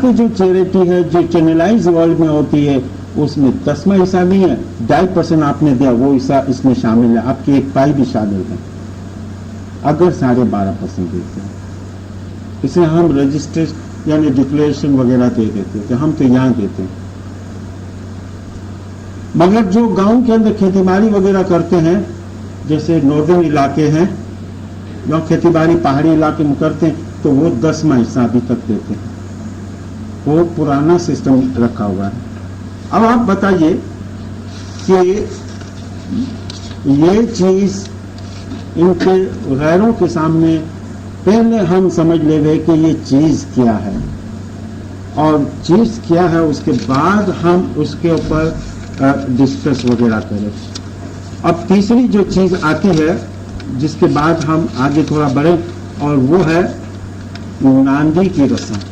کی جو چیریٹی ہے جو چینلائز ورلڈ میں ہوتی ہے اس میں 10واں حصہ نہیں ہے، 2.5% آپ نے دیا وہ حصہ اس میں شامل ہے، آپ کی 1 پائی بھی شامل ہے اگر 12.5% دیتے ہیں، اسے ہم رجسٹریشن یعنی ڈکلیریشن وغیرہ دے دیتے کہ ہم تو یہاں دیتے ہیں. مگر جو گاؤں کے اندر کھیتی باڑی وغیرہ کرتے ہیں جیسے ناردرن علاقے ہیں جو کھیتی باڑی پہاڑی علاقے میں کرتے ہیں تو وہ 10واں حصہ ابھی تک دیتے ہیں، وہ پرانا سسٹم رکھا ہوا ہے. اب آپ بتائیے کہ یہ چیز ان کے غیروں کے سامنے پہلے ہم سمجھ لے گئے کہ یہ چیز کیا ہے اور چیز کیا ہے اس کے بعد ہم اس کے اوپر ڈسکس وغیرہ کریں. اب تیسری جو چیز آتی ہے جس کے بعد ہم آگے تھوڑا بڑھیں اور وہ ہے ناندی کی رسم.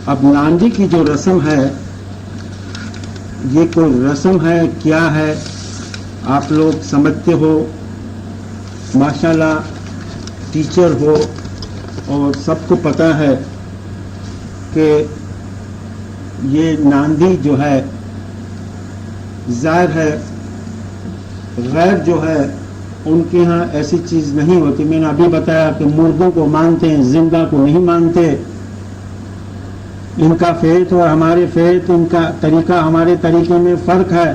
اب ناندی کی جو رسم ہے یہ کوئی رسم ہے کیا ہے آپ لوگ سمجھتے ہو، ماشاءاللہ ٹیچر ہو اور سب کو پتہ ہے کہ یہ ناندی جو ہے ظاہر ہے غیر جو ہے ان کے ہاں ایسی چیز نہیں ہوتی. میں نے ابھی بتایا کہ مردوں کو مانتے ہیں زندہ کو نہیں مانتے. ان کا فیت اور ہمارے فیت ان کا طریقہ ہمارے طریقے میں فرق ہے.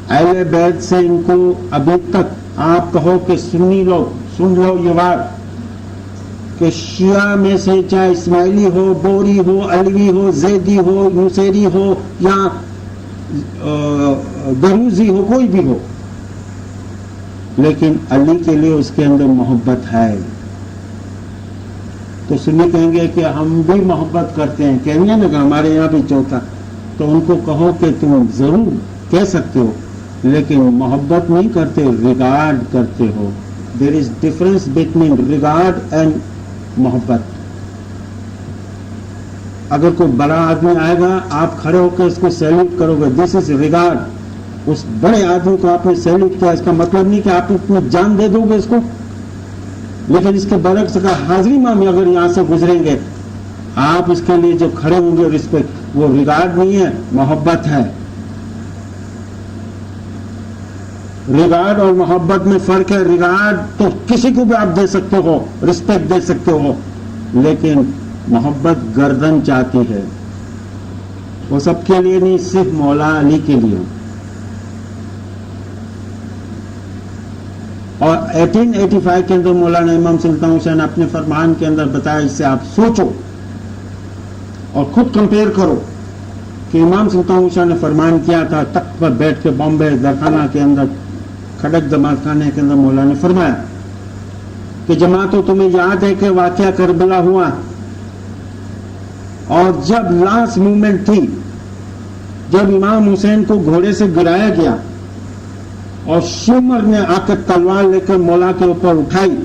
اہل بیت سے ان کو ابھی تک آپ کہو کہ سنی لوگ سن لو یہ بات کہ شیعہ میں سے چاہے اسماعیلی ہو بوری ہو علوی ہو زیدی ہو نصیری ہو یا دروزی ہو کوئی بھی ہو لیکن علی کے لیے اس کے اندر محبت ہے. تو سنی کہیں گے کہ ہم بھی محبت کرتے ہیں، کہیں گے نا کہ ہمارے یہاں بھی چوتھا. تو ان کو کہو کہ تم ضرور کہہ سکتے ہو لیکن محبت نہیں کرتے، ریگارڈ کرتے ہو. There is difference between regard and محبت. اگر کوئی بڑا آدمی آئے گا آپ کھڑے ہو کے اس کو سیلوٹ کرو گے، دس از ریگارڈ. اس بڑے آدمی کو آپ نے سیلوٹ کیا اس کا مطلب نہیں کہ آپ اتنی جان دے دو گے اس کو، لیکن اس کے برعکس کا حاضری مامی اگر یہاں سے گزریں گے آپ اس کے لیے جو کھڑے ہوں گے رسپیکٹ، وہ ریگارڈ نہیں ہے محبت ہے. ریگارڈ اور محبت میں فرق ہے. ریگارڈ تو کسی کو بھی آپ دے سکتے ہو، رسپیکٹ دے سکتے ہو، لیکن محبت گردن چاہتی ہے. وہ سب کے لیے نہیں، صرف مولا علی کے لیے. اور 1885 کے اندر مولانا امام سلطان حسین اپنے فرمان کے اندر بتایا، اس سے آپ سوچو اور خود کمپیئر کرو کہ امام سلطان حسین نے فرمان کیا تھا تخت پر بیٹھ کے بامبے درخانہ کے اندر کھڑک جماعت خانے کے اندر مولانا نے فرمایا کہ جماعتوں تمہیں یاد ہے کہ واقعہ کربلا ہوا اور جب لاسٹ مومنٹ تھی، جب امام حسین کو گھوڑے سے گرایا گیا اور شمر نے آ کر تلوار لے کر مولا کے اوپر اٹھائی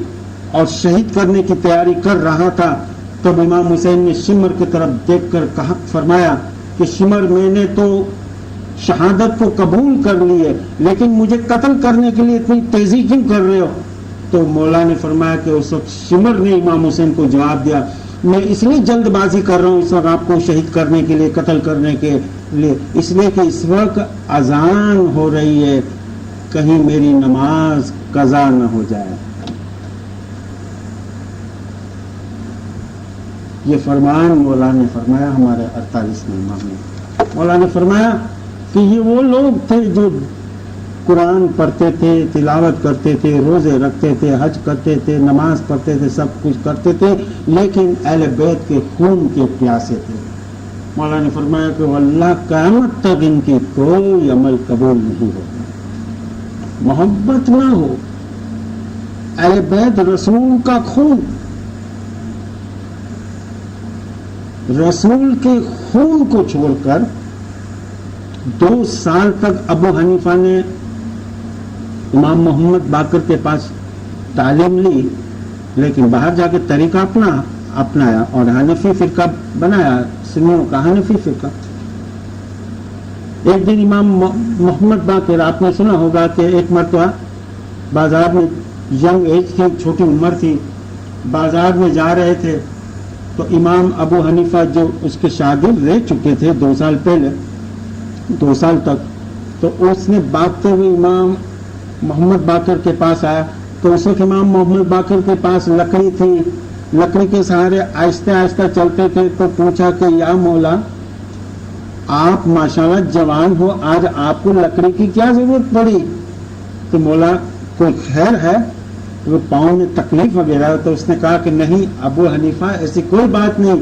اور شہید کرنے کی تیاری کر رہا تھا، تب امام حسین نے شمر کی طرف دیکھ کر کہا فرمایا کہ شمر میں نے تو شہادت کو قبول کر لی ہے لیکن مجھے قتل کرنے کے لیے اتنی تیزی کیوں کر رہے ہو؟ تو مولا نے فرمایا کہ اس وقت شمر نے امام حسین کو جواب دیا، میں اس لیے جلد بازی کر رہا ہوں اس وقت آپ کو شہید کرنے کے لیے، قتل کرنے کے لیے، اس لیے کہ اس وقت اذان ہو رہی ہے، کہیں میری نماز قضا نہ ہو جائے. یہ فرمان مولا نے فرمایا ہمارے 48ویں امام نے. مولا نے فرمایا کہ یہ وہ لوگ تھے جو قرآن پڑھتے تھے، تلاوت کرتے تھے، روزے رکھتے تھے، حج کرتے تھے، نماز پڑھتے تھے، سب کچھ کرتے تھے، لیکن اہل بیت کے خون کے پیاسے تھے. مولا نے فرمایا کہ واللہ قیامت تک ان کی کوئی عمل قبول نہیں ہوگا. محبت نہ ہو، اہل بیت رسول کا خون، رسول کے خون کو چھوڑ کر 2 سال تک ابو حنیفہ نے امام محمد باقر کے پاس تعلیم لی لیکن باہر جا کے طریقہ اپنایا اور حنفی فرقہ بنایا، سنیوں کا حنفی فرقہ. ایک دن امام محمد باقر، آپ نے سنا ہوگا کہ ایک مرتبہ بازار میں، ینگ ایج کی چھوٹی عمر تھی، بازار میں جا رہے تھے تو امام ابو حنیفہ جو اس کے شاگرد رہ چکے تھے 2 سال پہلے، 2 سال تک، تو اس نے بھاگتے ہوئے امام محمد باقر کے پاس آیا. تو اس وقت امام محمد باقر کے پاس لکڑی تھی، لکڑی کے سہارے آہستہ آہستہ چلتے تھے. تو پوچھا کہ یا مولا آپ ماشاءاللہ جوان ہو، آج آپ کو لکڑی کی کیا ضرورت پڑی؟ تو مولا کوئی خیر ہے، وہ پاؤں میں تکلیف وغیرہ؟ تو اس نے کہا کہ نہیں ابو حنیفہ ایسی کوئی بات نہیں،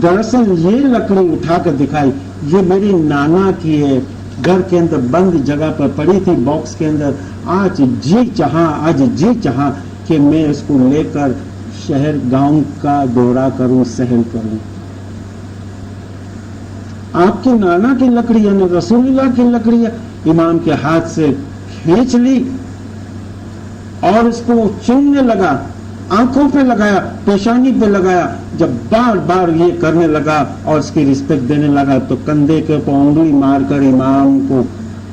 دراصل یہ لکڑی اٹھا کر دکھائی، یہ میری نانا کی ہے، گھر کے اندر بند جگہ پر پڑی تھی باکس کے اندر، آج جی چاہا کہ میں اس کو لے کر شہر گاؤں کا دورہ کروں، سہل کروں. آپ کے نانا کی لکڑی یعنی رسول اللہ کی لکڑی ہے. امام کے ہاتھ سے کھینچ لی اور اس کو چومنے لگا، آنکھوں پہ لگایا، پیشانی پہ لگایا. جب بار بار یہ کرنے لگا اور اس کی رسپیکٹ دینے لگا تو کندھے کے اوپر انگلی مار کر امام کو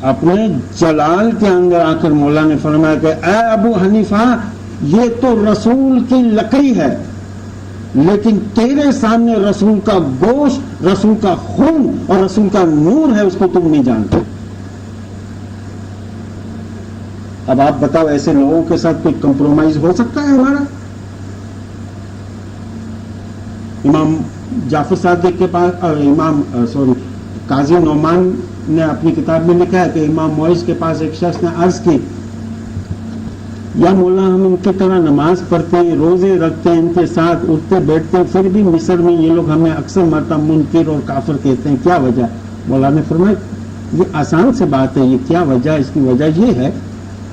اپنے جلال کے اندر آ کر مولا نے فرمایا کہ اے ابو حنیفہ یہ تو رسول کی لکڑی ہے، لیکن تیرے سامنے رسول کا گوشت، رسول کا خون اور رسول کا نور ہے، اس کو تم نہیں جانتے. اب آپ بتاؤ ایسے لوگوں کے ساتھ کوئی کمپرومائز ہو سکتا ہے ہمارا؟ امام جعفر صادق کے پاس قاضی نعمان نے اپنی کتاب میں لکھا ہے کہ امام معز کے پاس ایک شخص نے عرض کی یا مولا ہم ان کی طرح نماز پڑھتے ہیں، روزے رکھتے ہیں، ان کے ساتھ اٹھتے بیٹھتے ہیں، پھر بھی مصر میں یہ لوگ ہمیں اکثر مرتبہ منکر اور کافر کہتے ہیں، کیا وجہ؟ مولا نے فرمایا یہ آسان سے بات ہے، یہ کیا وجہ؟ اس کی وجہ یہ ہے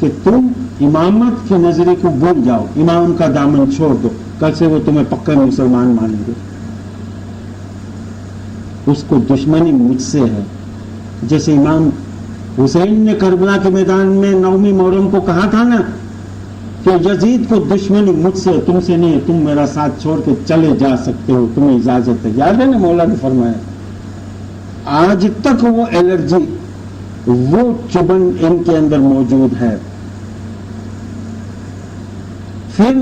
کہ تم امامت کے نظریے کو بھول جاؤ، امام کا دامن چھوڑ دو، کل سے وہ تمہیں پکا مسلمان مانیں گے. اس کو دشمنی مجھ سے ہے. جیسے امام حسین نے کربلا کے میدان میں 9ویں محرم کو کہا تھا نا کہ یزید کو دشمنی مجھ سے، تم سے نہیں، تم میرا ساتھ چھوڑ کے چلے جا سکتے ہو، تمہیں اجازت ہے. یاد ہے نا مولا نے فرمایا. آج تک وہ الرجی، وہ چبن ان کے اندر موجود ہے. پھر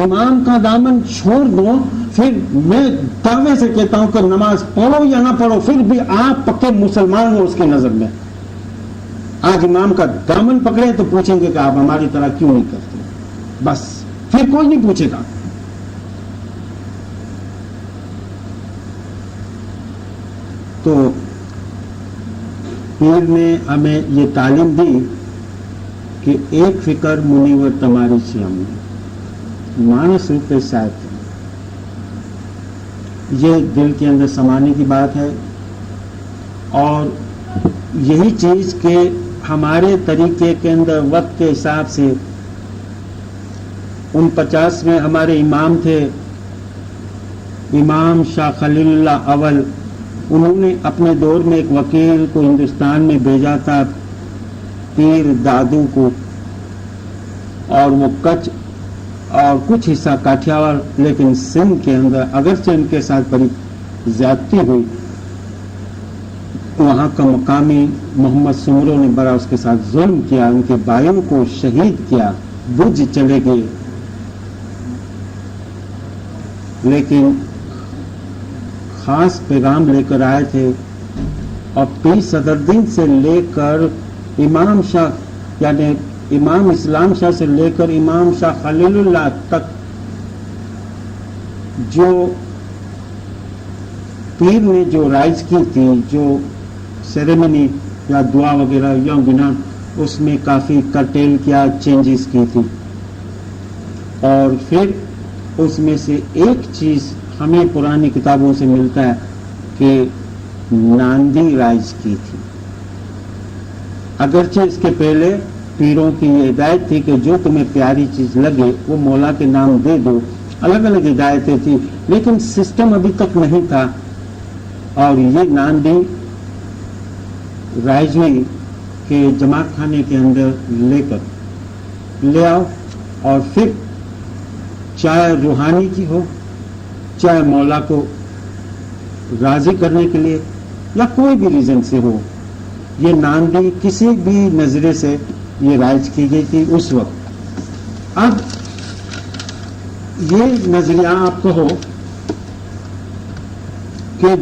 امام کا دامن چھوڑ دو، پھر میں دعوے سے کہتا ہوں کہ نماز پڑھو یا نہ پڑھو پھر بھی آپ پکے مسلمان ہو اس کی نظر میں. آج امام کا دامن پکڑے تو پوچھیں گے کہ آپ ہماری طرح کیوں نہیں کرتے، بس پھر کوئی نہیں پوچھے گا. تو پیر نے ہمیں یہ تعلیم دی کہ ایک فکر منیور تمہاری سے ہم مانس روپ ساتھ، یہ دل کے اندر سمانے کی بات ہے. اور یہی چیز کہ ہمارے طریقے کے اندر وقت کے حساب سے 49 میں ہمارے امام تھے امام شاہ خلیل اللہ اول، انہوں نے اپنے دور میں ایک وکیل کو ہندوستان میں بھیجا تھا، پیر دادو کو، اور وہ کچھ اور کچھ حصہ کاٹھیاوڑ، لیکن سندھ کے اندر اگرچہ ان کے ساتھ بڑی زیادتی ہوئی، وہاں کا مقامی محمد سمرو نے بڑا اس کے ساتھ ظلم کیا، ان کے بھائیوں کو شہید کیا، بجھ چلے گئے. لیکن خاص پیغام لے کر آئے تھے، اور پیر صدرالدین سے لے کر امام شاہ یعنی امام اسلام شاہ سے لے کر امام شاہ خلیل اللہ تک جو پیر نے جو رائز کی تھی، جو سیریمنی یا دعا وغیرہ یا بنا، اس میں کافی کرٹیل کیا، چینجز کی تھی. اور پھر اس میں سے ایک چیز ہمیں پرانی کتابوں سے ملتا ہے کہ ناندی رائز کی تھی. اگرچہ اس کے پہلے پیروں کی یہ ہدایت تھی کہ جو تمہیں پیاری چیز لگے وہ مولا کے نام دے دو، الگ الگ ہدایتیں تھی، لیکن سسٹم ابھی تک نہیں تھا. اور یہ ناندی رائج ہوئی کہ جماعت خانے کے اندر لے آؤ، اور پھر چاہے روحانی کی ہو، چاہے مولا کو راضی کرنے کے لیے یا کوئی بھی ریزن سے ہو، یہ ناندی کسی بھی نظریے سے یہ رائج کی گئی تھی اس وقت. اب یہ نظریہ آپ کو ہو کہ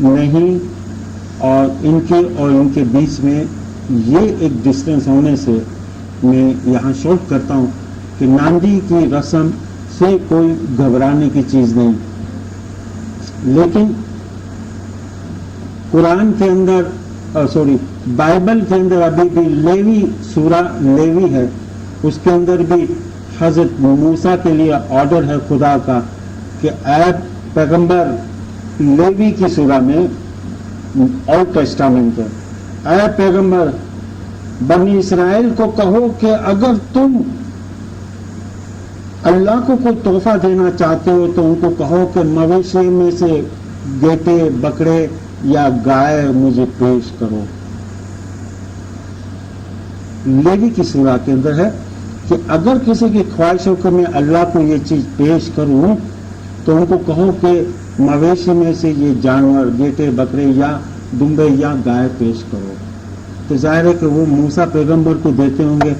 نہیں، اور ان کے بیچ میں یہ ایک ڈسٹینس ہونے سے میں یہاں شوٹ کرتا ہوں کہ ناندی کی رسم سے کوئی گھبرانے کی چیز نہیں، لیکن قرآن کے اندر بائبل کے اندر ابھی بھی لیوی سورہ لیوی ہے، اس کے اندر بھی حضرت موسیٰ کے لیے آرڈر ہے خدا کا کہ اے پیغمبر، لیوی کی سورہ میں اولڈ ٹیسٹامنٹ ہے، اے پیغمبر بنی اسرائیل کو کہو کہ اگر تم اللہ کو کوئی تحفہ دینا چاہتے ہو تو ان کو کہو کہ مویشی میں سے گیٹے بکرے یا گائے مجھے پیش کرو۔ لیوی کی سورہ کے اندر ہے کہ اگر کسی کی خواہش ہو کہ میں اللہ کو یہ چیز پیش کروں تو ان کو کہو کہ مویشی میں سے یہ جانور گیٹے بکرے یا دمبے یا گائے پیش کرو۔ تو ظاہر ہے کہ وہ موسیٰ پیغمبر کو دیتے ہوں گے،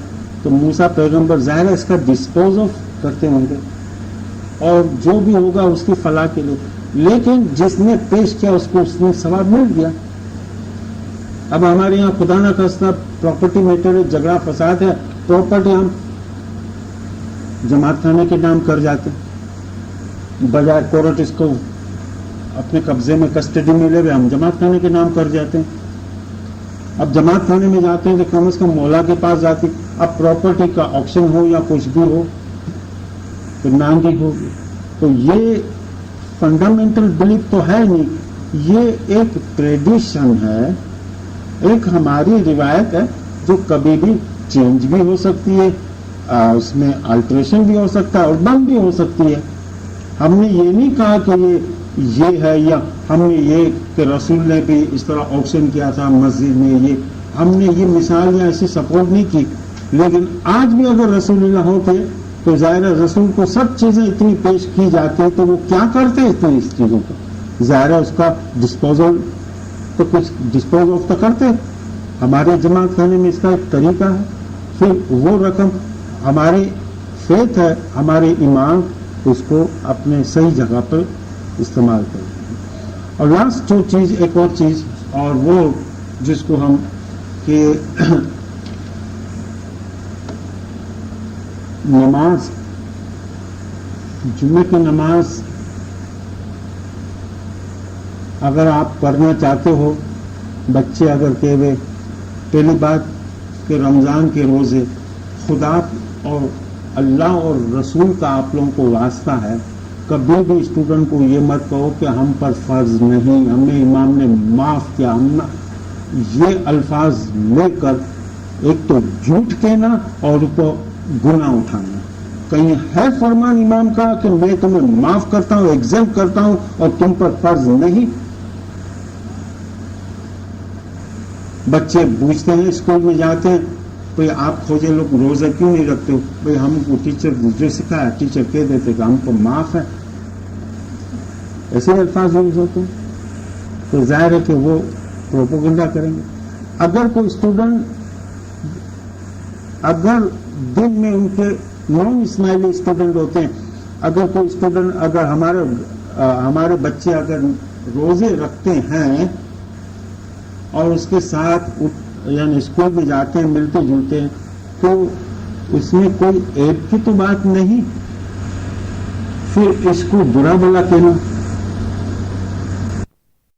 تو موسیٰ پیغمبر ظاہر ہے اس کا ڈسپوز آف کرتے ہوں گے اور جو بھی ہوگا اس کی فلاح کے لیے، لیکن جس نے پیش کیا اس کو اس نے ثواب مل گیا۔ اب ہمارے یہاں خدا نہ خواستہ پراپرٹی میٹر جھگڑا فساد ہے، پراپرٹی ہم جماعت خانے کے نام کر جاتے ہیں، بجائے کورٹ اس کو اپنے قبضے میں کسٹڈی میں لے ہوئے ہم جماعت خانے کے نام کر جاتے ہیں۔ اب جماعت خانے میں جاتے ہیں تو کم از کم مولا کے پاس جاتی، اب پراپرٹی کا آکشن ہو یا کچھ بھی ہو تو ناندی ہوگی۔ تو یہ فنڈامنٹل بلیف تو ہے نہیں، یہ ایک ٹریڈیشن ہے، ایک ہماری روایت ہے جو کبھی بھی چینج بھی ہو سکتی ہے، اس میں الٹریشن بھی ہو سکتا ہے اور بند بھی ہو سکتی ہے۔ ہم نے یہ نہیں کہا کہ یہ ہے، یا ہم نے یہ کہ رسول نے بھی اس طرح آکشن کیا تھا مسجد میں، یہ ہم نے یہ مثال یا ایسی سپورٹ نہیں کی، لیکن آج بھی اگر رسول اللہ ہوتے تو ظاہر رسول کو سب چیزیں اتنی پیش کی جاتی تو وہ کیا کرتے اتنی اس چیزوں کو، ظاہر اس کا ڈسپوزل تو کچھ ڈسپوز آف تو کرتے۔ ہمارے جماعت خانے میں اس کا ایک طریقہ ہے، پھر وہ رقم ہماری فیتھ ہے، ہمارے ایمان اس کو اپنے صحیح جگہ پر استعمال کرتے ہیں۔ اور لاسٹ جو چیز، ایک اور چیز، اور وہ جس کو ہم کہ نماز، جمعے کی نماز اگر آپ پڑھنا چاہتے ہو، بچے اگر کہوے، پہلی بات کہ رمضان کے روزے خدا اور اللہ اور رسول کا آپ لوگوں کو واسطہ ہے، کبھی بھی اسٹوڈنٹ کو یہ مت کہو کہ ہم پر فرض نہیں، ہمیں امام نے معاف کیا، ہم یہ الفاظ لے کر ایک تو جھوٹ کہنا اور تو گناہ اٹھانا۔ کہیں ہے فرمان امام کا کہ میں تمہیں معاف کرتا ہوں، ایگزم کرتا ہوں اور تم پر فرض نہیں؟ بچے پوچھتے ہیں اسکول میں جاتے ہیں، بھئی آپ کھوجے لوگ روزہ کیوں نہیں رکھتے ہو؟ بھئی ہم کو ٹیچر جو سکھایا، ٹیچر کہہ دیتے کہ ہم کو معاف ہے، ایسے الفاظ یوز ہوتے ہیں، تو ظاہر ہے کہ وہ پروپیگنڈا کریں گے۔ اگر کوئی اسٹوڈنٹ، اگر دن میں ان کے نان اسماعیلی اسٹوڈنٹ ہوتے ہیں، اگر کوئی اسٹوڈنٹ، اگر ہمارے بچے اگر روزے رکھتے ہیں اور اس کے ساتھ یعنی اسکول میں جاتے ہیں، ملتے جلتے ہیں، تو اس میں کوئی عیب کی تو بات نہیں، پھر اس کو برا بھلا کہنا